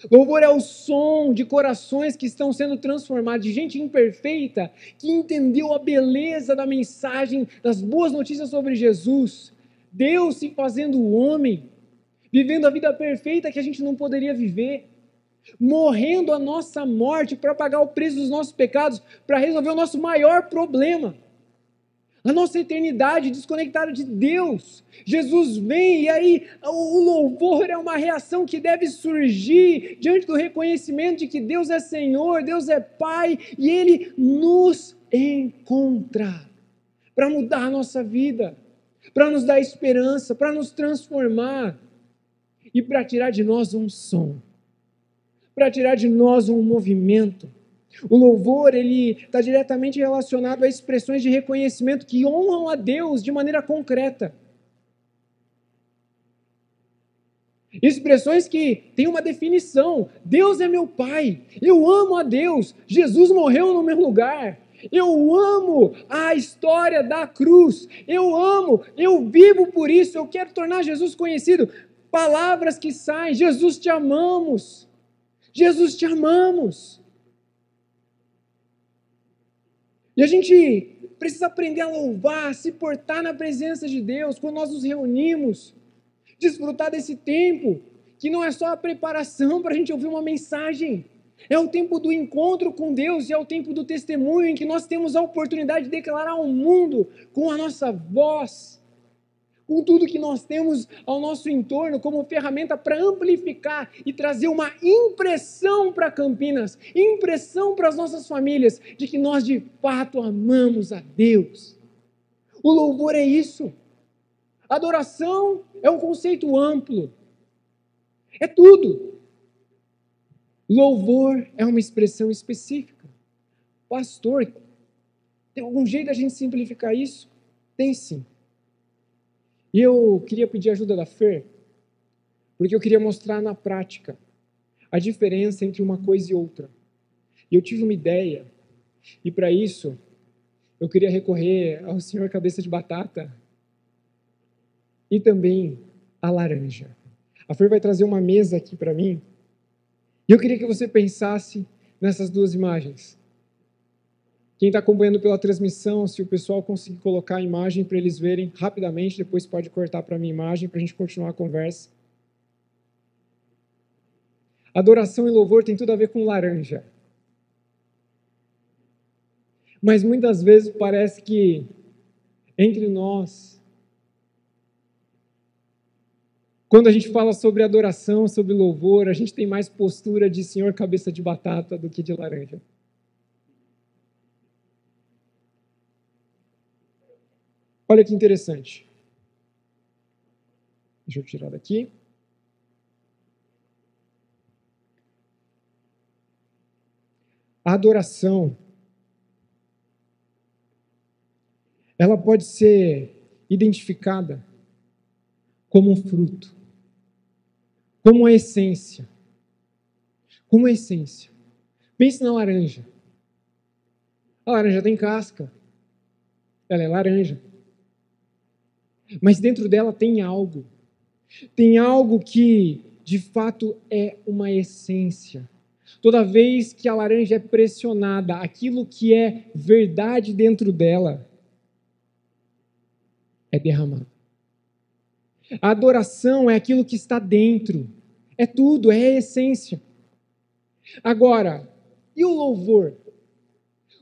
Louvor é o som de corações que estão sendo transformados, de gente imperfeita, que entendeu a beleza da mensagem, das boas notícias sobre Jesus. Deus se fazendo homem, vivendo a vida perfeita que a gente não poderia viver, morrendo a nossa morte para pagar o preço dos nossos pecados, para resolver o nosso maior problema, a nossa eternidade desconectada de Deus. Jesus vem e aí o louvor é uma reação que deve surgir diante do reconhecimento de que Deus é Senhor, Deus é Pai e Ele nos encontra para mudar a nossa vida, para nos dar esperança, para nos transformar. E para tirar de nós um som, para tirar de nós um movimento. O louvor, ele está diretamente relacionado a expressões de reconhecimento que honram a Deus de maneira concreta. Expressões que têm uma definição. Deus é meu Pai, eu amo a Deus, Jesus morreu no meu lugar. Eu amo a história da cruz, eu vivo por isso, eu quero tornar Jesus conhecido. Palavras que saem: Jesus te amamos, Jesus te amamos. E a gente precisa aprender a louvar, se portar na presença de Deus, quando nós nos reunimos, desfrutar desse tempo, que não é só a preparação para a gente ouvir uma mensagem, é o tempo do encontro com Deus e é o tempo do testemunho em que nós temos a oportunidade de declarar ao mundo com a nossa voz, com tudo que nós temos ao nosso entorno como ferramenta para amplificar e trazer uma impressão para Campinas, impressão para as nossas famílias, de que nós de fato amamos a Deus. O louvor é isso. Adoração é um conceito amplo. É tudo. Louvor é uma expressão específica. Pastor, tem algum jeito da gente simplificar isso? Tem sim. E eu queria pedir ajuda da Fer, porque eu queria mostrar na prática a diferença entre uma coisa e outra. E eu tive uma ideia, e para isso eu queria recorrer ao senhor cabeça de batata e também à laranja. A Fer vai trazer uma mesa aqui para mim, e eu queria que você pensasse nessas duas imagens. Quem está acompanhando pela transmissão, se o pessoal conseguir colocar a imagem para eles verem rapidamente, depois pode cortar para a minha imagem para a gente continuar a conversa. Adoração e louvor tem tudo a ver com laranja. Mas muitas vezes parece que entre nós, quando a gente fala sobre adoração, sobre louvor, a gente tem mais postura de senhor cabeça de batata do que de laranja. Olha que interessante. Deixa eu tirar daqui. A adoração, ela pode ser identificada como um fruto, como a essência. Como a essência. Pense na laranja. A laranja tem casca. Ela é laranja. Mas dentro dela tem algo. Tem algo que, de fato, é uma essência. Toda vez que a laranja é pressionada, aquilo que é verdade dentro dela é derramado. A adoração é aquilo que está dentro. É tudo, é a essência. Agora, e o louvor?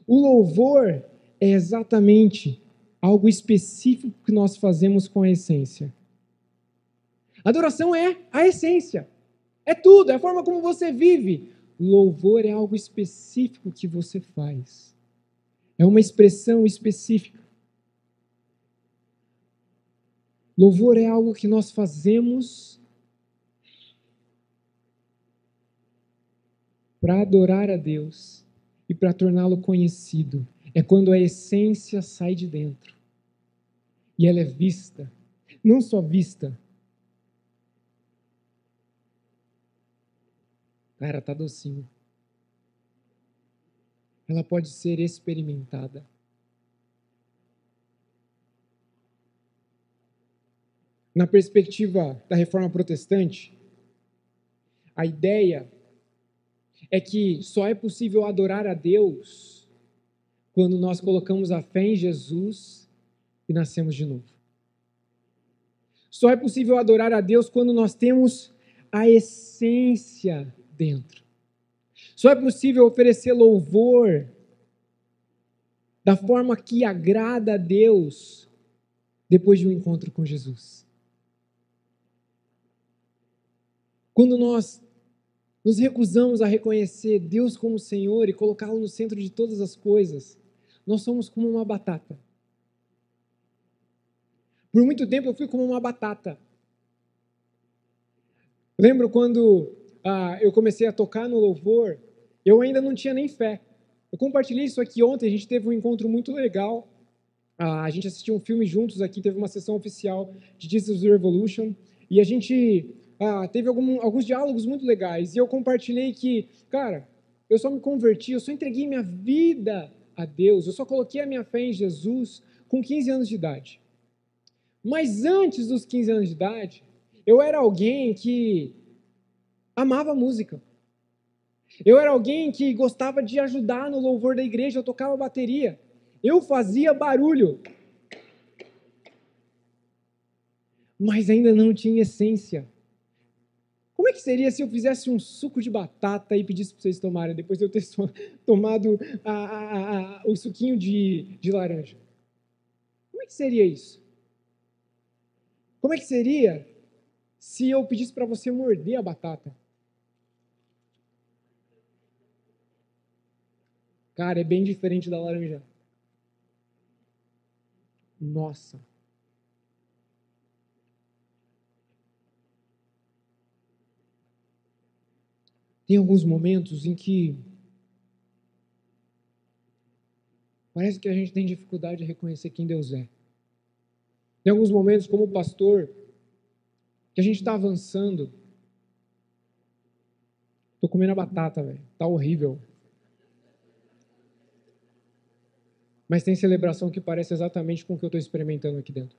O louvor é exatamente algo específico que nós fazemos com a essência. Adoração é a essência. É tudo, é a forma como você vive. Louvor é algo específico que você faz. É uma expressão específica. Louvor é algo que nós fazemos para adorar a Deus e para torná-lo conhecido. É quando a essência sai de dentro. E ela é vista. Não só vista. Cara, tá docinho. Ela pode ser experimentada. Na perspectiva da reforma protestante, a ideia é que só é possível adorar a Deus quando nós colocamos a fé em Jesus e nascemos de novo. Só é possível adorar a Deus quando nós temos a essência dentro. Só é possível oferecer louvor da forma que agrada a Deus depois de um encontro com Jesus. Quando nós nos recusamos a reconhecer Deus como Senhor e colocá-lo no centro de todas as coisas, nós somos como uma batata. Por muito tempo eu fui como uma batata. Lembro quando eu comecei a tocar no louvor, eu ainda não tinha nem fé. Eu compartilhei isso aqui ontem, a gente teve um encontro muito legal. A gente assistiu um filme juntos aqui, teve uma sessão oficial de Jesus Revolution, e a gente teve alguns diálogos muito legais, e eu compartilhei que, cara, eu só me converti, eu só entreguei minha vida a Deus, eu só coloquei a minha fé em Jesus com 15 anos de idade. Mas antes dos 15 anos de idade, eu era alguém que amava música. Eu era alguém que gostava de ajudar no louvor da igreja, eu tocava bateria. Eu fazia barulho. Mas ainda não tinha essência. Como é que seria se eu fizesse um suco de batata e pedisse para vocês tomarem, depois de eu ter tomado o suquinho de laranja? Como é que seria isso? Como é que seria se eu pedisse para você morder a batata? Cara, é bem diferente da laranja. Nossa. Tem alguns momentos em que parece que a gente tem dificuldade de reconhecer quem Deus é. Tem alguns momentos, como pastor, que a gente está avançando. Tô comendo a batata, velho. Tá horrível. Mas tem celebração que parece exatamente com o que eu estou experimentando aqui dentro.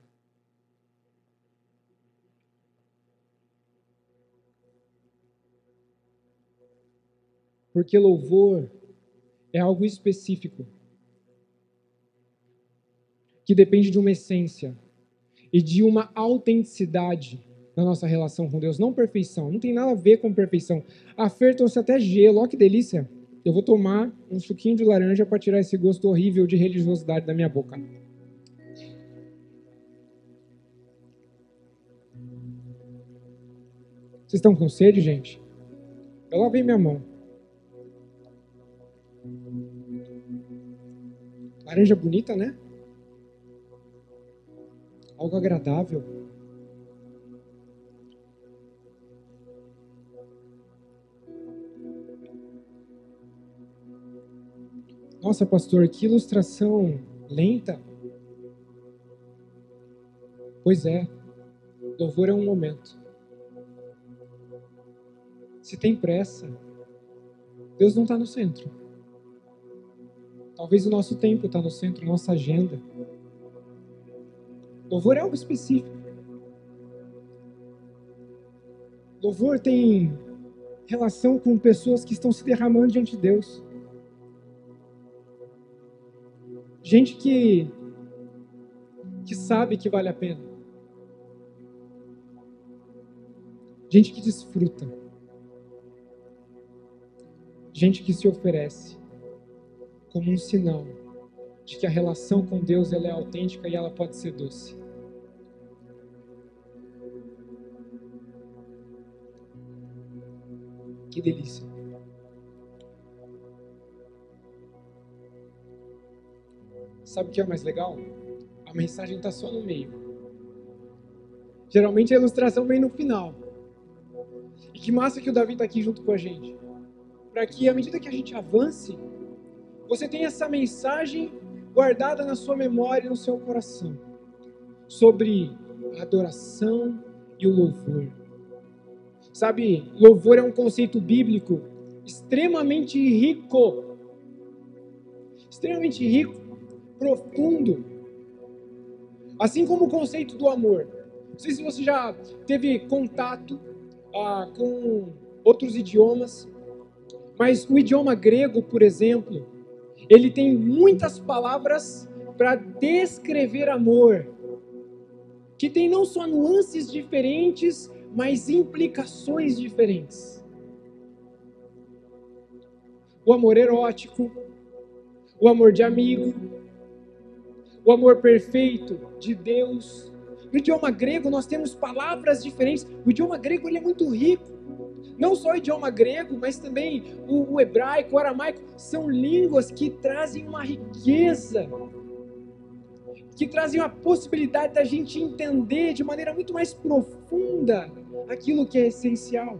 Porque louvor é algo específico que depende de uma essência e de uma autenticidade na nossa relação com Deus, não perfeição, não tem nada a ver com perfeição. A Fer trouxe até gelo, olha que delícia. Eu vou tomar um suquinho de laranja para tirar esse gosto horrível de religiosidade da minha boca. Vocês estão com sede, gente? Eu lavei minha mão. Laranja bonita, né? Algo agradável. Nossa, pastor, que ilustração lenta. Pois é, louvor é um momento. Se tem pressa, Deus não está no centro. Talvez o nosso tempo está no centro, nossa agenda. Louvor é algo específico. Louvor tem relação com pessoas que estão se derramando diante de Deus. Gente que sabe que vale a pena. Gente que desfruta. Gente que se oferece como um sinal de que a relação com Deus ela é autêntica e ela pode ser doce. Que delícia. Sabe o que é mais legal? A mensagem está só no meio. Geralmente a ilustração vem no final. E que massa que o Davi está aqui junto com a gente. Para que, à medida que a gente avance, você tenha essa mensagem guardada na sua memória e no seu coração. Sobre a adoração e o louvor. Sabe, louvor é um conceito bíblico extremamente rico. Extremamente rico, profundo. Assim como o conceito do amor. Não sei se você já teve contato com outros idiomas, mas o idioma grego, por exemplo, ele tem muitas palavras para descrever amor, que tem não só nuances diferentes, mas implicações diferentes. O amor erótico, o amor de amigo, o amor perfeito de Deus. No idioma grego nós temos palavras diferentes. O idioma grego ele é muito rico. Não só o idioma grego, mas também o hebraico, o aramaico, são línguas que trazem uma riqueza, que trazem a possibilidade da gente entender de maneira muito mais profunda aquilo que é essencial.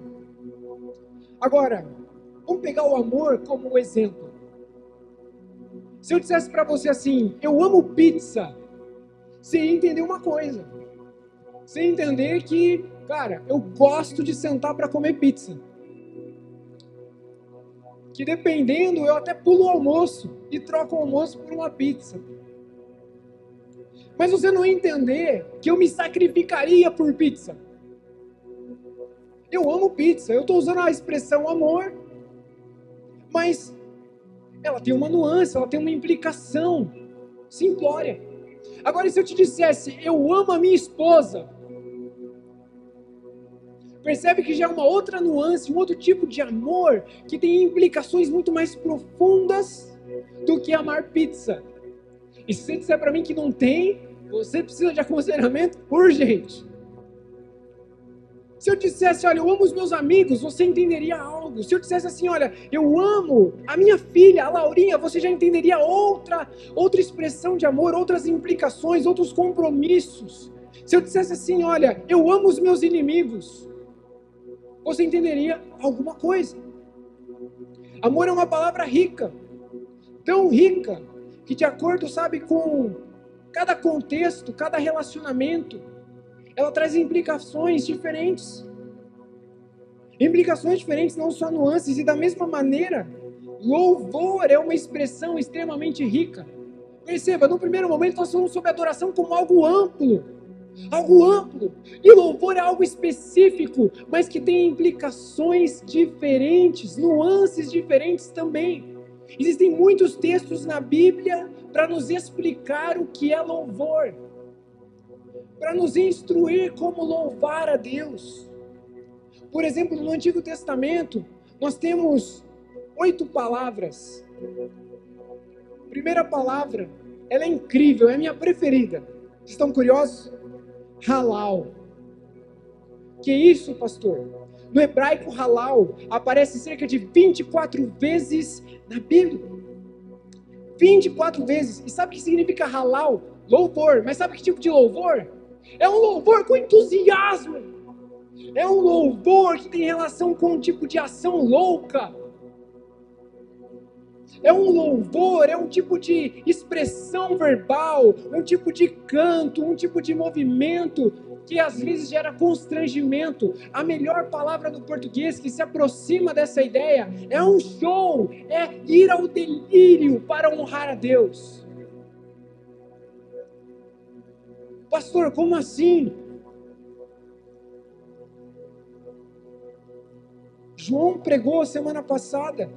Agora, vamos pegar o amor como exemplo. Se eu dissesse para você assim, eu amo pizza, você ia entender uma coisa. Você ia entender que, cara, eu gosto de sentar para comer pizza. Que dependendo, eu até pulo o almoço e troco o almoço por uma pizza. Mas você não ia entender que eu me sacrificaria por pizza. Eu amo pizza, eu estou usando a expressão amor, mas ela tem uma nuance, ela tem uma implicação simplória. Agora, se eu te dissesse, eu amo a minha esposa, percebe que já é uma outra nuance, um outro tipo de amor, que tem implicações muito mais profundas do que amar pizza. E se você disser para mim que não tem, você precisa de aconselhamento urgente. Se eu dissesse, olha, eu amo os meus amigos, você entenderia algo. Se eu dissesse assim, olha, eu amo a minha filha, a Laurinha, você já entenderia outra expressão de amor, outras implicações, outros compromissos. Se eu dissesse assim, olha, eu amo os meus inimigos, você entenderia alguma coisa. Amor é uma palavra rica, tão rica, que de acordo, sabe, com cada contexto, cada relacionamento, ela traz implicações diferentes. Implicações diferentes, não só nuances. E da mesma maneira, louvor é uma expressão extremamente rica. Perceba, no primeiro momento nós falamos sobre adoração como algo amplo. Algo amplo. E louvor é algo específico, mas que tem implicações diferentes, nuances diferentes também. Existem muitos textos na Bíblia para nos explicar o que é louvor, para nos instruir como louvar a Deus. Por exemplo, no Antigo Testamento, nós temos 8 palavras. A primeira palavra, ela é incrível, é a minha preferida. Vocês estão curiosos? Halal. Que isso, pastor? No hebraico, halal aparece cerca de 24 vezes na Bíblia. 24 vezes. E sabe o que significa halal? Louvor. Mas sabe que tipo de louvor? É um louvor com entusiasmo. É um louvor que tem relação com um tipo de ação louca. É um louvor, é um tipo de expressão verbal, um tipo de canto, um tipo de movimento que às vezes gera constrangimento. A melhor palavra do português que se aproxima dessa ideia é um show, é ir ao delírio para honrar a Deus. Pastor, como assim? João pregou semana passada.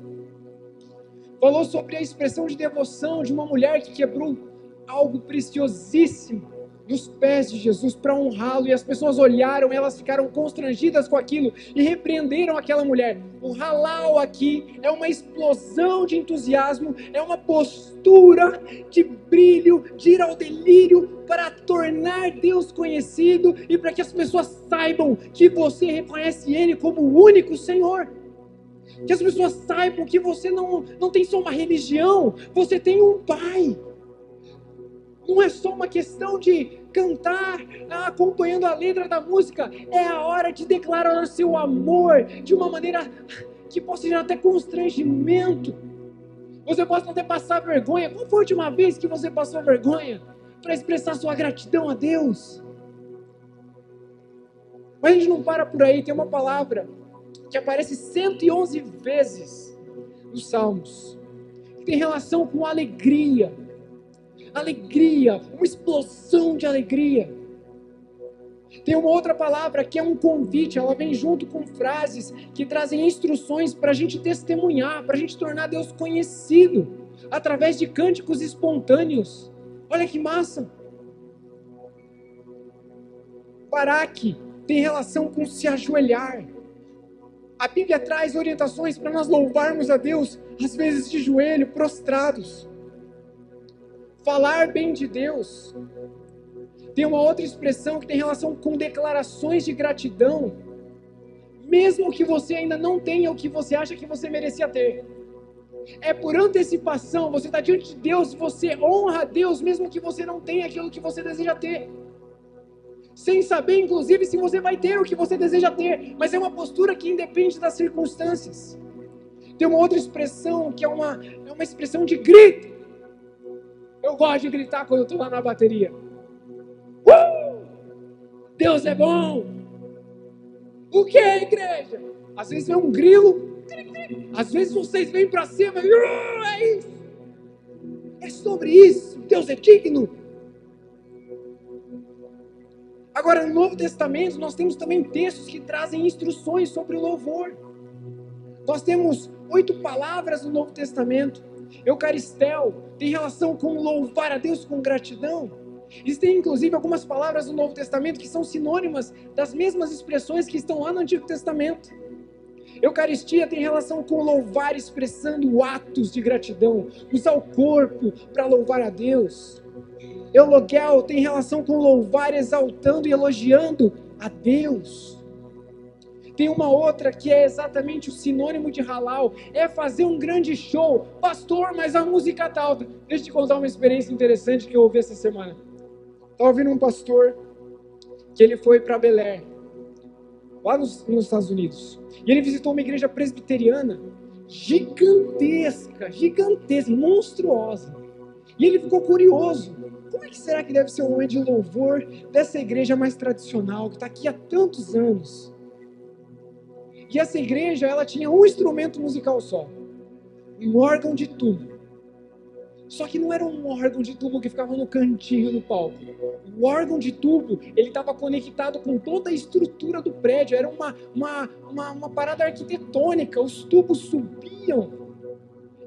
Falou sobre a expressão de devoção de uma mulher que quebrou algo preciosíssimo nos pés de Jesus para honrá-lo, e as pessoas olharam, elas ficaram constrangidas com aquilo e repreenderam aquela mulher. O halal aqui é uma explosão de entusiasmo, é uma postura de brilho, de ir ao delírio para tornar Deus conhecido e para que as pessoas saibam que você reconhece Ele como o único Senhor. Que as pessoas saibam que você não tem só uma religião, você tem um Pai. Não é só uma questão de cantar acompanhando a letra da música, é a hora de declarar o seu amor de uma maneira que possa gerar até constrangimento. Você pode até passar vergonha. Qual foi a última vez que você passou vergonha para expressar sua gratidão a Deus? Mas a gente não para por aí, tem uma palavra que aparece 111 vezes nos Salmos, que tem relação com alegria. Alegria, uma explosão de alegria. Tem uma outra palavra que é um convite, ela vem junto com frases que trazem instruções para a gente testemunhar, para a gente tornar Deus conhecido, através de cânticos espontâneos. Olha que massa! Baraque tem relação com se ajoelhar. A Bíblia traz orientações para nós louvarmos a Deus, às vezes de joelho, prostrados. Falar bem de Deus. Tem uma outra expressão que tem relação com declarações de gratidão, mesmo que você ainda não tenha o que você acha que você merecia ter. É por antecipação, você está diante de Deus, você honra a Deus, mesmo que você não tenha aquilo que você deseja ter. Sem saber, inclusive, se você vai ter o que você deseja ter, mas é uma postura que independe das circunstâncias. Tem uma outra expressão que é uma expressão de grito. Eu gosto de gritar quando eu estou lá na bateria. Deus é bom! O que é, igreja? Às vezes vem um grilo, às vezes vocês vêm para cima, é isso! É sobre isso, Deus é digno! Agora, no Novo Testamento, nós temos também textos que trazem instruções sobre o louvor. Nós temos 8 palavras no Novo Testamento. Eucaristel tem relação com louvar a Deus com gratidão. Existem inclusive algumas palavras no Novo Testamento que são sinônimas das mesmas expressões que estão lá no Antigo Testamento. Eucaristia tem relação com louvar expressando atos de gratidão, usar o corpo para louvar a Deus. Eulogel tem relação com louvar exaltando e elogiando a Deus. Tem uma outra que é exatamente o sinônimo de halal, é fazer um grande show. Pastor, mas a música está alta. Deixa eu te contar uma experiência interessante que eu ouvi essa semana. Estava ouvindo um pastor que ele foi para Bel Air, lá nos Estados Unidos. E ele visitou uma igreja presbiteriana gigantesca, monstruosa. E ele ficou curioso. Como é que será que deve ser o momento de louvor dessa igreja mais tradicional, que está aqui há tantos anos? E essa igreja, ela tinha um instrumento musical só. Um órgão de tubo. Só que não era um órgão de tubo que ficava no cantinho do palco. O órgão de tubo, ele estava conectado com toda a estrutura do prédio. Era uma parada arquitetônica. Os tubos subiam.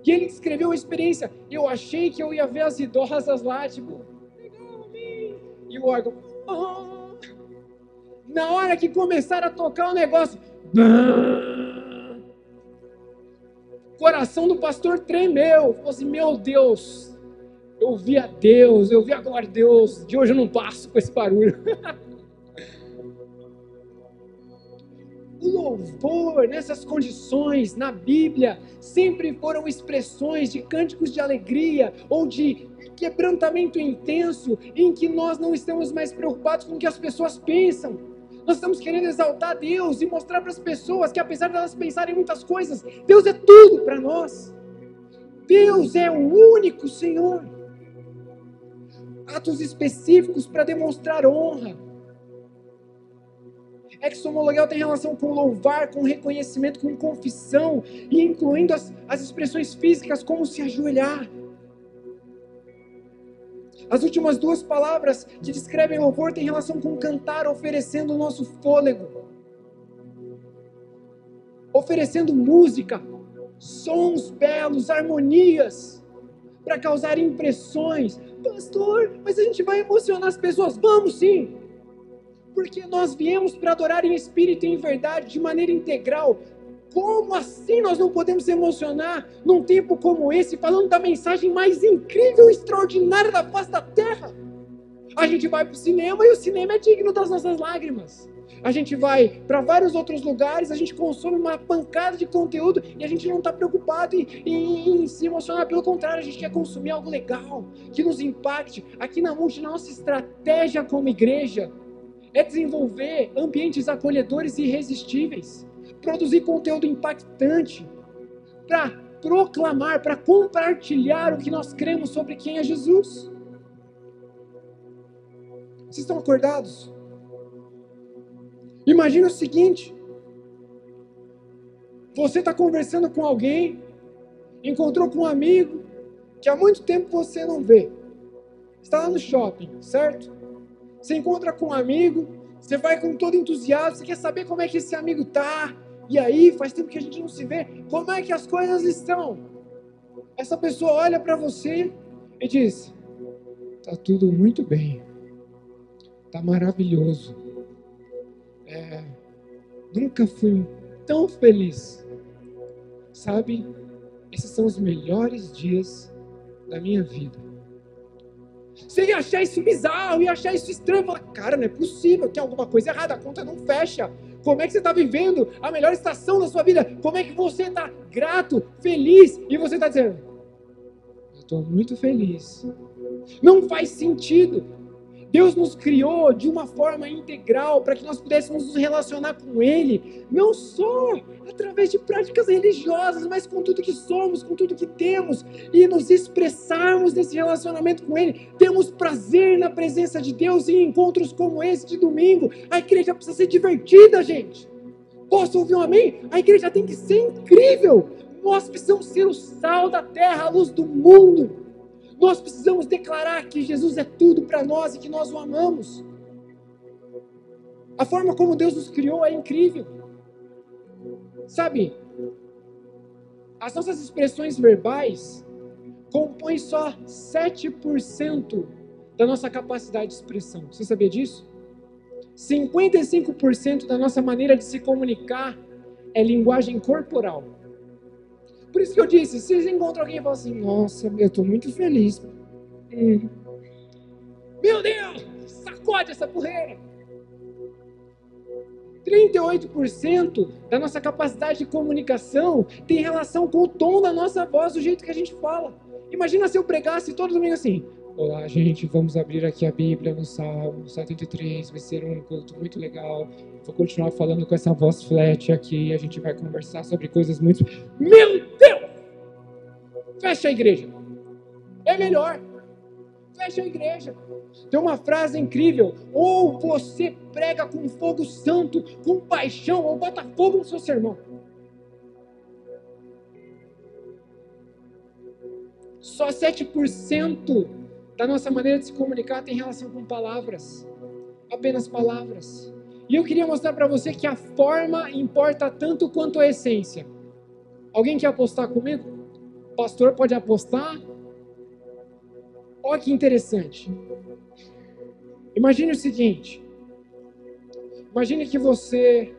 E ele descreveu a experiência. Eu achei que eu ia ver as idosas lá, tipo, legal, amém. E o órgão, oh. Na hora que começaram a tocar o negócio, o coração do pastor tremeu. Falou assim, meu Deus, eu vi a Deus, eu vi a glória de Deus. De hoje eu não passo com esse barulho. O louvor, nessas condições, na Bíblia, sempre foram expressões de cânticos de alegria ou de quebrantamento intenso, em que nós não estamos mais preocupados com o que as pessoas pensam. Nós estamos querendo exaltar Deus e mostrar para as pessoas que, apesar de elas pensarem muitas coisas, Deus é tudo para nós. Deus é o único Senhor. Atos específicos para demonstrar honra. Exomologial tem relação com louvar, com reconhecimento, com confissão, e incluindo as expressões físicas, como se ajoelhar. As últimas duas palavras que descrevem louvor têm relação com cantar, oferecendo o nosso fôlego. Oferecendo música, sons belos, harmonias, para causar impressões. Pastor, mas a gente vai emocionar as pessoas. Vamos sim! Porque nós viemos para adorar em espírito e em verdade, de maneira integral. Como assim nós não podemos se emocionar num tempo como esse, falando da mensagem mais incrível e extraordinária da face da terra? A gente vai para o cinema e o cinema é digno das nossas lágrimas. A gente vai para vários outros lugares, a gente consome uma pancada de conteúdo e a gente não está preocupado em se emocionar. Pelo contrário, a gente quer consumir algo legal, que nos impacte. Aqui na Multi, nossa estratégia como igreja é desenvolver ambientes acolhedores e irresistíveis, produzir conteúdo impactante, para proclamar, para compartilhar o que nós cremos sobre quem é Jesus. Vocês estão acordados? Imagina o seguinte, você está conversando com alguém, encontrou com um amigo, que há muito tempo você não vê, está lá no shopping, certo? Você encontra com um amigo, você vai com todo entusiasmo, você quer saber como é que esse amigo está, e aí, faz tempo que a gente não se vê, como é que as coisas estão? Essa pessoa olha para você e diz, está tudo muito bem, está maravilhoso, nunca fui tão feliz, sabe, esses são os melhores dias da minha vida. Você ia achar isso bizarro, ia achar isso estranho, falar, cara, não é possível, tem alguma coisa errada, a conta não fecha. Como é que você está vivendo a melhor estação da sua vida? Como é que você está grato, feliz, e você está dizendo, eu estou muito feliz. Não faz sentido. Deus nos criou de uma forma integral para que nós pudéssemos nos relacionar com Ele, não só através de práticas religiosas, mas com tudo que somos, com tudo que temos, e nos expressarmos nesse relacionamento com Ele. Temos prazer na presença de Deus em encontros como esse de domingo. A igreja precisa ser divertida, gente. Posso ouvir um amém? A igreja tem que ser incrível. Nós precisamos ser o sal da terra, a luz do mundo. Nós precisamos declarar que Jesus é tudo para nós e que nós o amamos. A forma como Deus nos criou é incrível. Sabe, as nossas expressões verbais compõem só 7% da nossa capacidade de expressão. Você sabia disso? 55% da nossa maneira de se comunicar é linguagem corporal. Por isso que eu disse, se vocês encontram alguém e falam assim, nossa, eu estou muito feliz. Meu Deus, sacode essa poeira. 38% da nossa capacidade de comunicação tem relação com o tom da nossa voz, do jeito que a gente fala. Imagina se eu pregasse todo domingo assim, olá gente, vamos abrir aqui a Bíblia no Salmo 73, vai ser um culto muito legal. Vou continuar falando com essa voz flat aqui, a gente vai conversar sobre coisas muito... Meu Deus! Fecha a igreja. É melhor. Fecha a igreja. Tem uma frase incrível, ou você prega com fogo santo, com paixão, ou bota fogo no seu sermão. Só 7% da nossa maneira de se comunicar tem relação com palavras. Apenas palavras. E eu queria mostrar para você que a forma importa tanto quanto a essência. Alguém quer apostar comigo? O pastor pode apostar? Olha que interessante. Imagine o seguinte. Imagine que você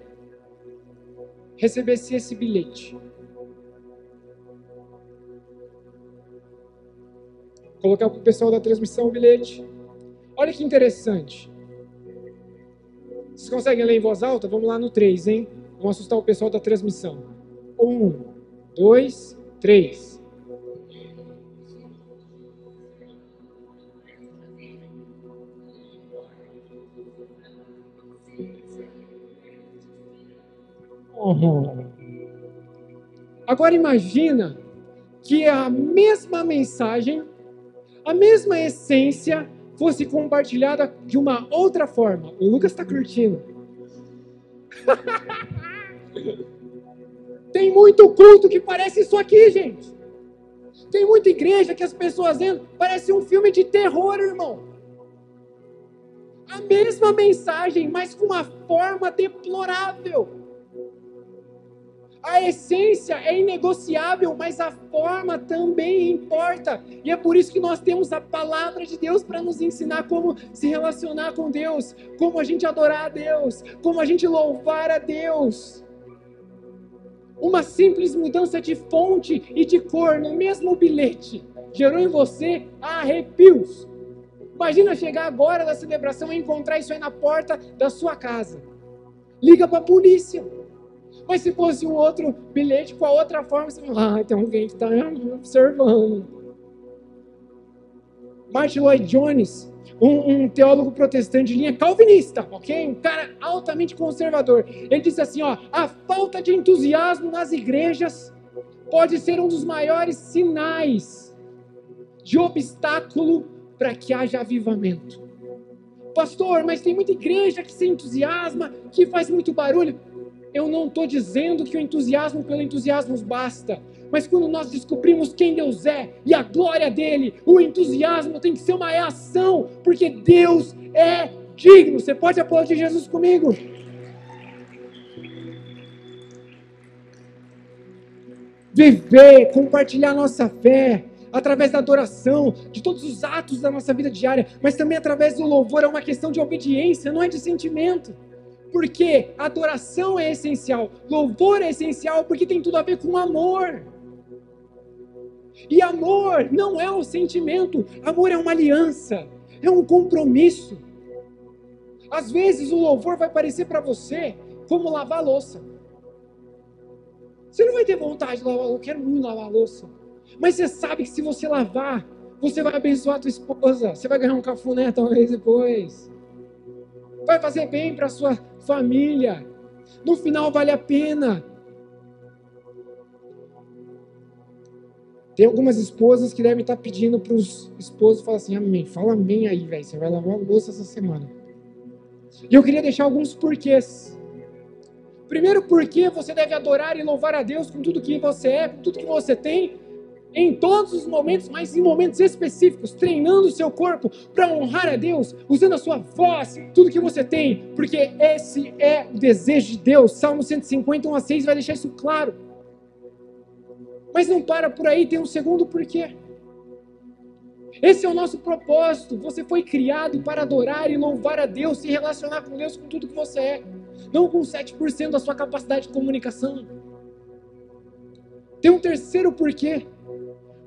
recebesse esse bilhete. Colocar para o pessoal da transmissão o bilhete. Olha que interessante. Vocês conseguem ler em voz alta? Vamos lá no 3, hein? Vamos assustar o pessoal da transmissão. 1, 2, 3. Agora imagina que a mesma mensagem, a mesma essência fosse compartilhada de uma outra forma. O Lucas está curtindo. Tem muito culto que parece isso aqui, gente. Tem muita igreja que as pessoas entram, parece um filme de terror, irmão. A mesma mensagem, mas com uma forma deplorável. A essência é inegociável, mas a forma também importa. E é por isso que nós temos a palavra de Deus para nos ensinar como se relacionar com Deus, como a gente adorar a Deus, como a gente louvar a Deus. Uma simples mudança de fonte e de cor no mesmo bilhete gerou em você arrepios. Imagina chegar agora da celebração e encontrar isso aí na porta da sua casa. Liga para a polícia. Mas se fosse um outro bilhete com a outra forma, você fala, tem alguém que está observando. Martin Lloyd Jones, um teólogo protestante de linha calvinista, ok? Um cara altamente conservador. Ele disse assim, a falta de entusiasmo nas igrejas pode ser um dos maiores sinais de obstáculo para que haja avivamento. Pastor, mas tem muita igreja que se entusiasma, que faz muito barulho. Eu não estou dizendo que o entusiasmo pelo entusiasmo basta, mas quando nós descobrimos quem Deus é e a glória dele, o entusiasmo tem que ser uma reação, porque Deus é digno. Você pode aplaudir Jesus comigo? Viver, compartilhar nossa fé, através da adoração, de todos os atos da nossa vida diária, mas também através do louvor, é uma questão de obediência, não é de sentimento. Porque adoração é essencial, louvor é essencial, porque tem tudo a ver com amor. E amor não é um sentimento, amor é uma aliança, é um compromisso. Às vezes o louvor vai parecer para você como lavar a louça. Você não vai ter vontade de lavar, eu quero muito lavar a louça. Mas você sabe que se você lavar, você vai abençoar a tua esposa, você vai ganhar um cafuné talvez depois. Vai fazer bem para a sua família. No final vale a pena. Tem algumas esposas que devem estar pedindo para os esposos, falar assim, amém, fala amém aí, velho, você vai lavar a louça essa semana. E eu queria deixar alguns porquês. Primeiro, porque você deve adorar e louvar a Deus com tudo que você é, com tudo que você tem, em todos os momentos, mas em momentos específicos, treinando o seu corpo para honrar a Deus, usando a sua voz, tudo que você tem, porque esse é o desejo de Deus. Salmo 150, 1-6 vai deixar isso claro. Mas não para por aí, tem um segundo porquê. Esse é o nosso propósito. Você foi criado para adorar e louvar a Deus, se relacionar com Deus com tudo que você é, não com 7% da sua capacidade de comunicação. Tem um terceiro porquê.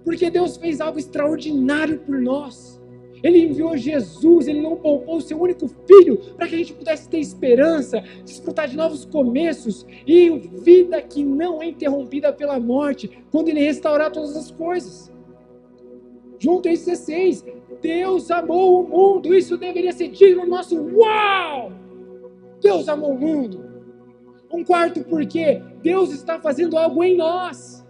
Porque Deus fez algo extraordinário por nós. Ele enviou Jesus, Ele não poupou o seu único filho para que a gente pudesse ter esperança, desfrutar de novos começos e vida que não é interrompida pela morte, quando Ele restaurar todas as coisas. João 3,16, Deus amou o mundo, isso deveria ser digno do nosso uau! Deus amou o mundo. Um quarto porquê, Deus está fazendo algo em nós.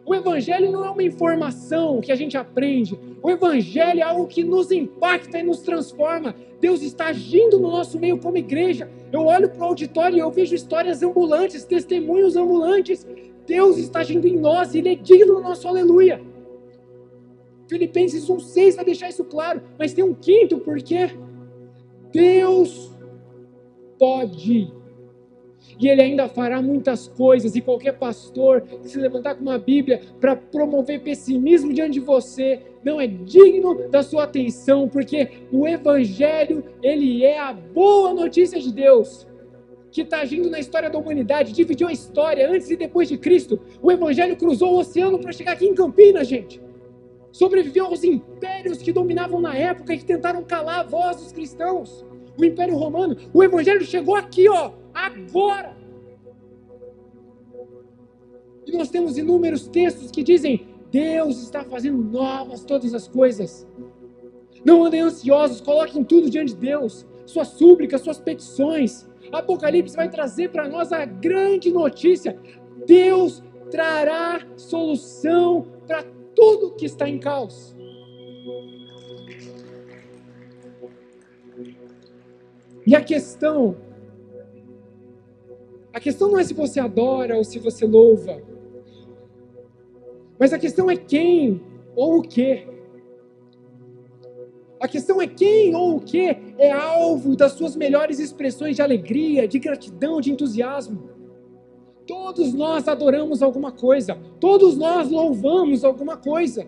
O Evangelho não é uma informação que a gente aprende. O Evangelho é algo que nos impacta e nos transforma. Deus está agindo no nosso meio como igreja. Eu olho para o auditório e eu vejo histórias ambulantes, testemunhos ambulantes. Deus está agindo em nós e Ele é digno do nosso aleluia. Filipenses 1,6 vai deixar isso claro. Mas tem um quinto porquê. Deus pode E Ele ainda fará muitas coisas, e qualquer pastor que se levantar com uma Bíblia para promover pessimismo diante de você, não é digno da sua atenção, porque o Evangelho, ele é a boa notícia de Deus, que está agindo na história da humanidade, dividiu a história antes e depois de Cristo. O Evangelho cruzou o oceano para chegar aqui em Campinas, gente. Sobreviveu aos impérios que dominavam na época e que tentaram calar a voz dos cristãos. O Império Romano, o Evangelho chegou aqui, ó, agora. E nós temos inúmeros textos que dizem: Deus está fazendo novas todas as coisas. Não andem ansiosos, coloquem tudo diante de Deus, suas súplicas, suas petições. Apocalipse vai trazer para nós a grande notícia: Deus trará solução para tudo que está em caos. E a questão não é se você adora ou se você louva, mas a questão é quem ou o que. A questão é quem ou o que é alvo das suas melhores expressões de alegria, de gratidão, de entusiasmo. Todos nós adoramos alguma coisa, todos nós louvamos alguma coisa.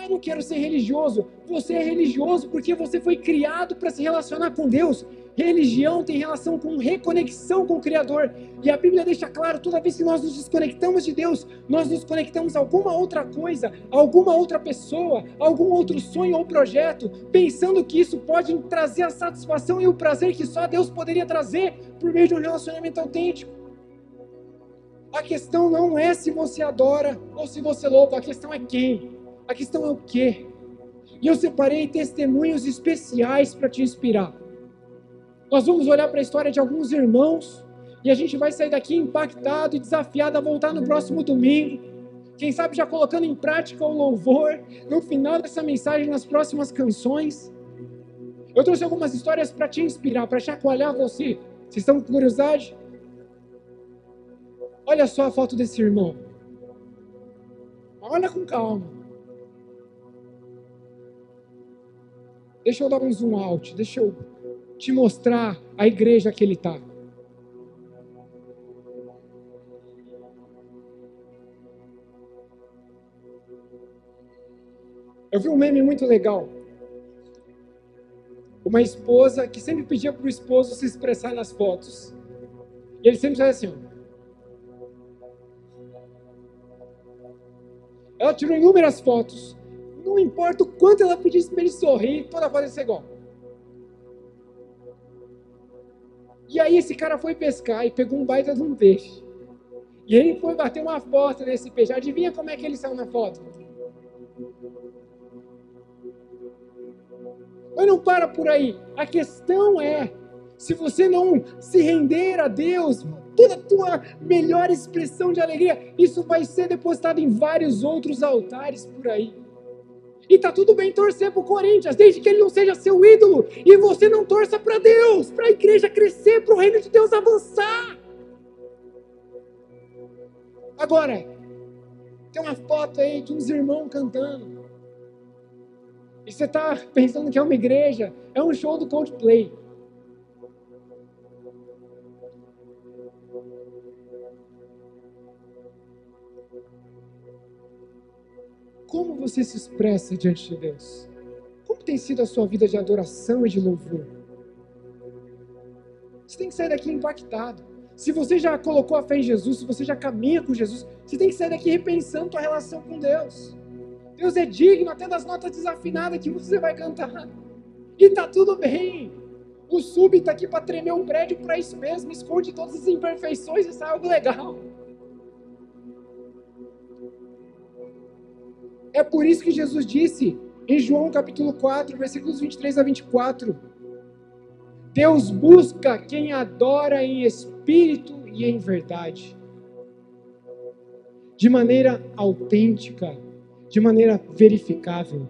Eu não quero ser religioso. Você é religioso porque você foi criado para se relacionar com Deus. Religião tem relação com reconexão com o Criador. E a Bíblia deixa claro, toda vez que nós nos desconectamos de Deus, nós nos conectamos a alguma outra coisa, a alguma outra pessoa, a algum outro sonho ou projeto, pensando que isso pode trazer a satisfação e o prazer que só Deus poderia trazer por meio de um relacionamento autêntico. A questão não é se você adora ou se você louva, a questão é quem. A questão é o quê? E eu separei testemunhos especiais para te inspirar. Nós vamos olhar para a história de alguns irmãos e a gente vai sair daqui impactado e desafiado a voltar no próximo domingo. Quem sabe já colocando em prática o louvor no final dessa mensagem, nas próximas canções. Eu trouxe algumas histórias para te inspirar, para chacoalhar você. Vocês estão com curiosidade? Olha só a foto desse irmão. Olha com calma. Deixa eu dar um zoom out, deixa eu te mostrar a igreja que ele está. Eu vi um meme muito legal. Uma esposa que sempre pedia para o esposo se expressar nas fotos. E ele sempre fazia assim, ó. Ela tirou inúmeras fotos. Não importa o quanto ela pedisse para ele sorrir, toda foto ia ser igual. E aí esse cara foi pescar e pegou um baita de um peixe. E ele foi bater uma foto nesse peixe. Adivinha como é que ele saiu na foto? Mas não para por aí. A questão é, se você não se render a Deus, toda a tua melhor expressão de alegria, isso vai ser depositado em vários outros altares por aí. E tá tudo bem torcer pro Corinthians, desde que ele não seja seu ídolo. E você não torça para Deus, para a igreja crescer, para o reino de Deus avançar. Agora, tem uma foto aí de uns irmãos cantando. E você tá pensando que é uma igreja, é um show do Coldplay. Como você se expressa diante de Deus? Como tem sido a sua vida de adoração e de louvor? Você tem que sair daqui impactado. Se você já colocou a fé em Jesus, se você já caminha com Jesus, você tem que sair daqui repensando a relação com Deus. Deus é digno até das notas desafinadas que você vai cantar. E tá tudo bem. O sub está aqui para tremer um prédio para isso mesmo. Esconde todas as imperfeições e sai algo legal. É por isso que Jesus disse em João capítulo 4, versículos 23 a 24. Deus busca quem adora em espírito e em verdade. De maneira autêntica, de maneira verificável.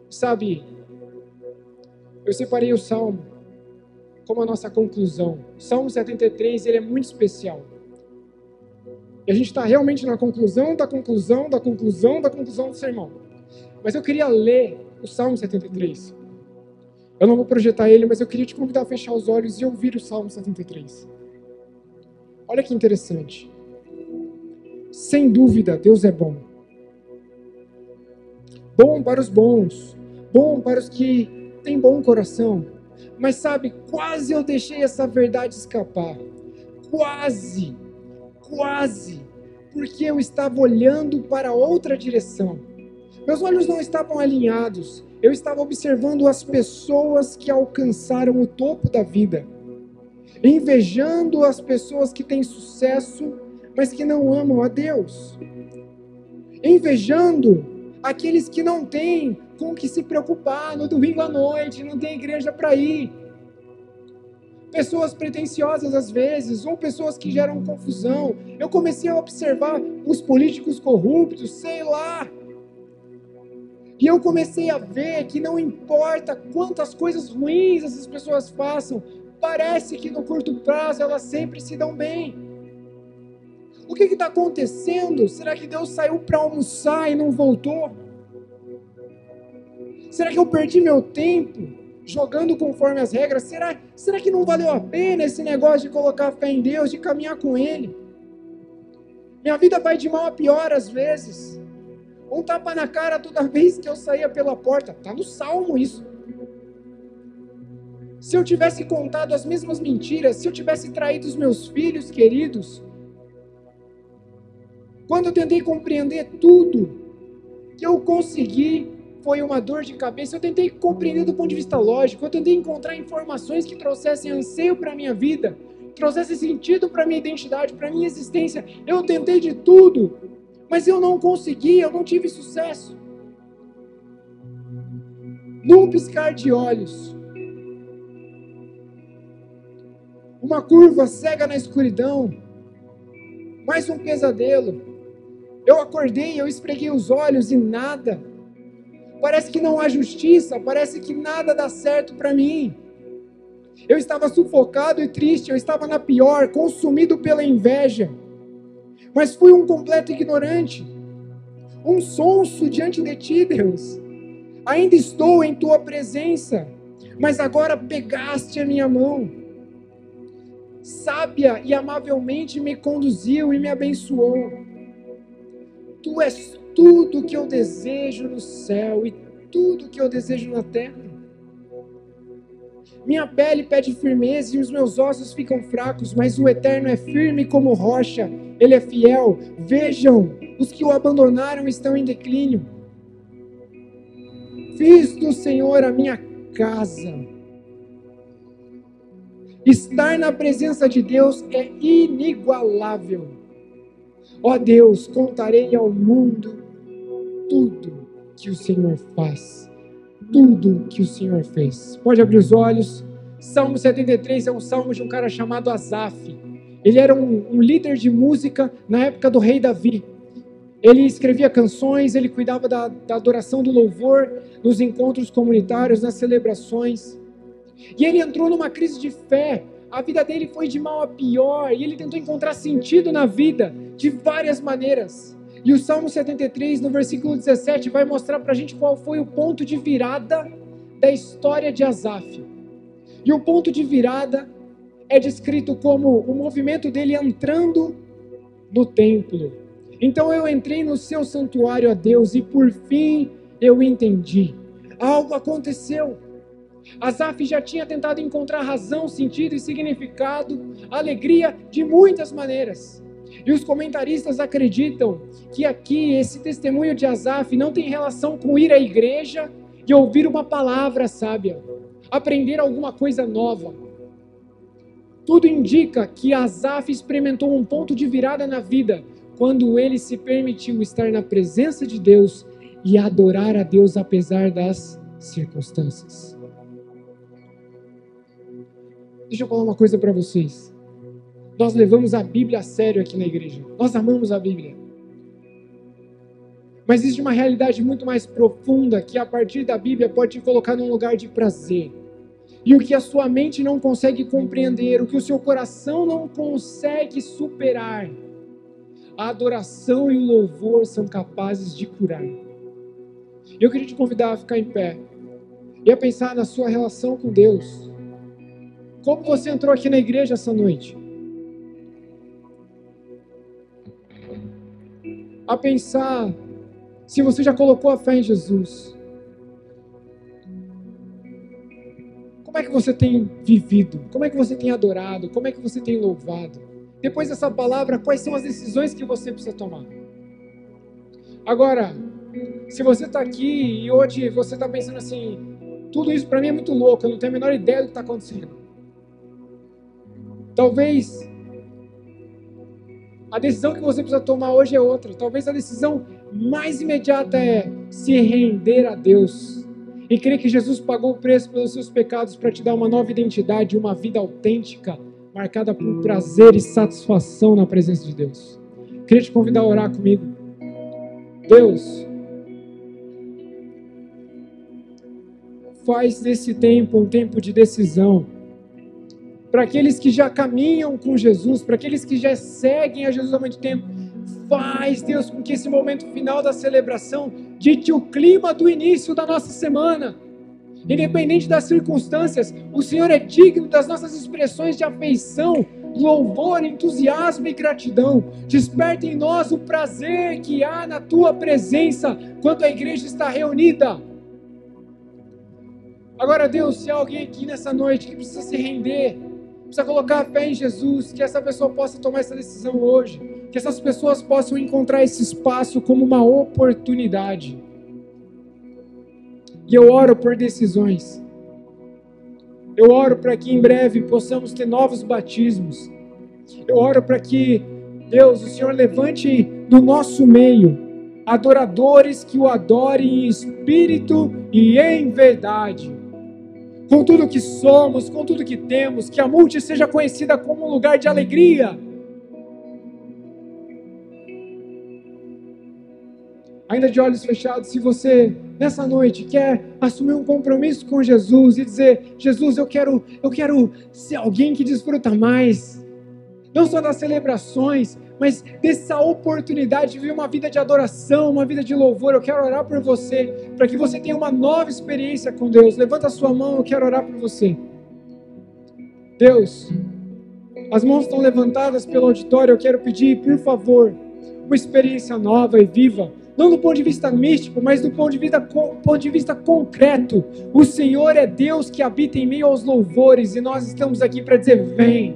Sabe, eu separei o Salmo como a nossa conclusão. O Salmo 73, ele é muito especial. E a gente está realmente na conclusão do sermão. Mas eu queria ler o Salmo 73. Eu não vou projetar ele, mas eu queria te convidar a fechar os olhos e ouvir o Salmo 73. Olha que interessante. Sem dúvida, Deus é bom. Bom para os bons, bom para os que têm bom coração. Mas sabe, quase eu deixei essa verdade escapar. Quase, porque eu estava olhando para outra direção. Meus olhos não estavam alinhados. Eu estava observando as pessoas que alcançaram o topo da vida, invejando as pessoas que têm sucesso, mas que não amam a Deus, invejando aqueles que não têm com o que se preocupar no domingo à noite, não tem igreja para ir, pessoas pretensiosas às vezes, ou pessoas que geram confusão. Eu comecei a observar os políticos corruptos, sei lá, e eu comecei a ver que não importa quantas coisas ruins essas pessoas façam, parece que no curto prazo elas sempre se dão bem. O que está acontecendo? Será que Deus saiu para almoçar e não voltou? Será que eu perdi meu tempo jogando conforme as regras? Será que não valeu a pena esse negócio de colocar fé em Deus, de caminhar com Ele? Minha vida vai de mal a pior às vezes. Um tapa na cara toda vez que eu saía pela porta. Está no Salmo isso. Se eu tivesse contado as mesmas mentiras, se eu tivesse traído os meus filhos queridos, quando eu tentei compreender tudo que eu consegui, foi uma dor de cabeça. Eu tentei compreender do ponto de vista lógico, eu tentei encontrar informações que trouxessem anseio para a minha vida, trouxessem sentido para a minha identidade, para a minha existência. Eu tentei de tudo, mas eu não consegui, eu não tive sucesso. Num piscar de olhos, uma curva cega na escuridão, mais um pesadelo. Eu acordei, eu esfreguei os olhos e nada. Parece que não há justiça, parece que nada dá certo para mim. Eu estava sufocado e triste, eu estava na pior, consumido pela inveja. Mas fui um completo ignorante, um sonso diante de ti, Deus. Ainda estou em tua presença, mas agora pegaste a minha mão. Sábia e amavelmente me conduziu e me abençoou. Tu és tudo que eu desejo no céu e tudo que eu desejo na terra. Minha pele pede firmeza e os meus ossos ficam fracos, mas o Eterno é firme como rocha, Ele é fiel. Vejam, os que o abandonaram estão em declínio. Fiz do Senhor a minha casa. Estar na presença de Deus é inigualável. Ó Deus, contarei ao mundo tudo que o Senhor faz, tudo que o Senhor fez. Pode abrir os olhos. Salmo 73 é um salmo de um cara chamado Asaf. Ele era um líder de música na época do rei Davi. Ele escrevia canções, ele cuidava da adoração do louvor, nos encontros comunitários, nas celebrações. E ele entrou numa crise de fé. A vida dele foi de mal a pior, e ele tentou encontrar sentido na vida de várias maneiras. E o Salmo 73, no versículo 17, vai mostrar para a gente qual foi o ponto de virada da história de Asaf. E o ponto de virada é descrito como o movimento dele entrando no templo. Então eu entrei no seu santuário, a Deus, e por fim eu entendi. Algo aconteceu. Asaf já tinha tentado encontrar razão, sentido e significado, alegria de muitas maneiras. E os comentaristas acreditam que aqui esse testemunho de Asaf não tem relação com ir à igreja e ouvir uma palavra sábia, aprender alguma coisa nova. Tudo indica que Asaf experimentou um ponto de virada na vida quando ele se permitiu estar na presença de Deus e adorar a Deus apesar das circunstâncias. Deixa eu falar uma coisa para vocês. Nós levamos a Bíblia a sério aqui na igreja. Nós amamos a Bíblia. Mas existe uma realidade muito mais profunda que a partir da Bíblia pode te colocar num lugar de prazer. E o que a sua mente não consegue compreender, o que o seu coração não consegue superar, a adoração e o louvor são capazes de curar. Eu queria te convidar a ficar em pé e a pensar na sua relação com Deus. Como você entrou aqui na igreja essa noite? a pensar se você já colocou a fé em Jesus. Como é que você tem vivido? Como é que você tem adorado? Como é que você tem louvado? Depois dessa palavra, quais são as decisões que você precisa tomar? Agora, se você está aqui e hoje você está pensando assim, tudo isso para mim é muito louco, eu não tenho a menor ideia do que está acontecendo. Talvez a decisão que você precisa tomar hoje é outra. Talvez a decisão mais imediata é se render a Deus e crer que Jesus pagou o preço pelos seus pecados para te dar uma nova identidade, uma vida autêntica, marcada por prazer e satisfação na presença de Deus. Queria te convidar a orar comigo. Deus, faz desse tempo um tempo de decisão. Para aqueles que já caminham com Jesus, para aqueles que já seguem a Jesus há muito tempo, faz, Deus, com que esse momento final da celebração dite o clima do início da nossa semana. Independente das circunstâncias, o Senhor é digno das nossas expressões de afeição, louvor, entusiasmo e gratidão. Desperta em nós o prazer que há na Tua presença quando a igreja está reunida. Agora, Deus, se há alguém aqui nessa noite que precisa se render, precisa colocar a fé em Jesus, que essa pessoa possa tomar essa decisão hoje, que essas pessoas possam encontrar esse espaço como uma oportunidade. E eu oro por decisões. Eu oro para que em breve possamos ter novos batismos. Eu oro para que, Deus, o Senhor levante no nosso meio adoradores que o adorem em espírito e em verdade. Com tudo que somos, com tudo que temos, que a Multi seja conhecida como um lugar de alegria. Ainda de olhos fechados, se você nessa noite quer assumir um compromisso com Jesus e dizer, Jesus, eu quero ser alguém que desfruta mais, não só das celebrações, mas dessa oportunidade de viver uma vida de adoração, uma vida de louvor. Eu quero orar por você, para que você tenha uma nova experiência com Deus. Levanta a sua mão, eu quero orar por você. Deus, as mãos estão levantadas pelo auditório, eu quero pedir, por favor, uma experiência nova e viva, não do ponto de vista místico, mas do ponto de vista concreto. O Senhor é Deus que habita em meio aos louvores, e nós estamos aqui para dizer, vem,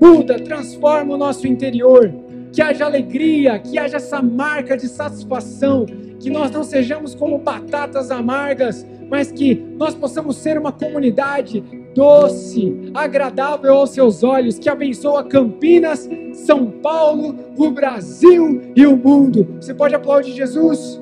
muda, transforma o nosso interior, que haja alegria, que haja essa marca de satisfação, que nós não sejamos como batatas amargas, mas que nós possamos ser uma comunidade doce, agradável aos seus olhos, que abençoa Campinas, São Paulo, o Brasil e o mundo. Você pode aplaudir Jesus?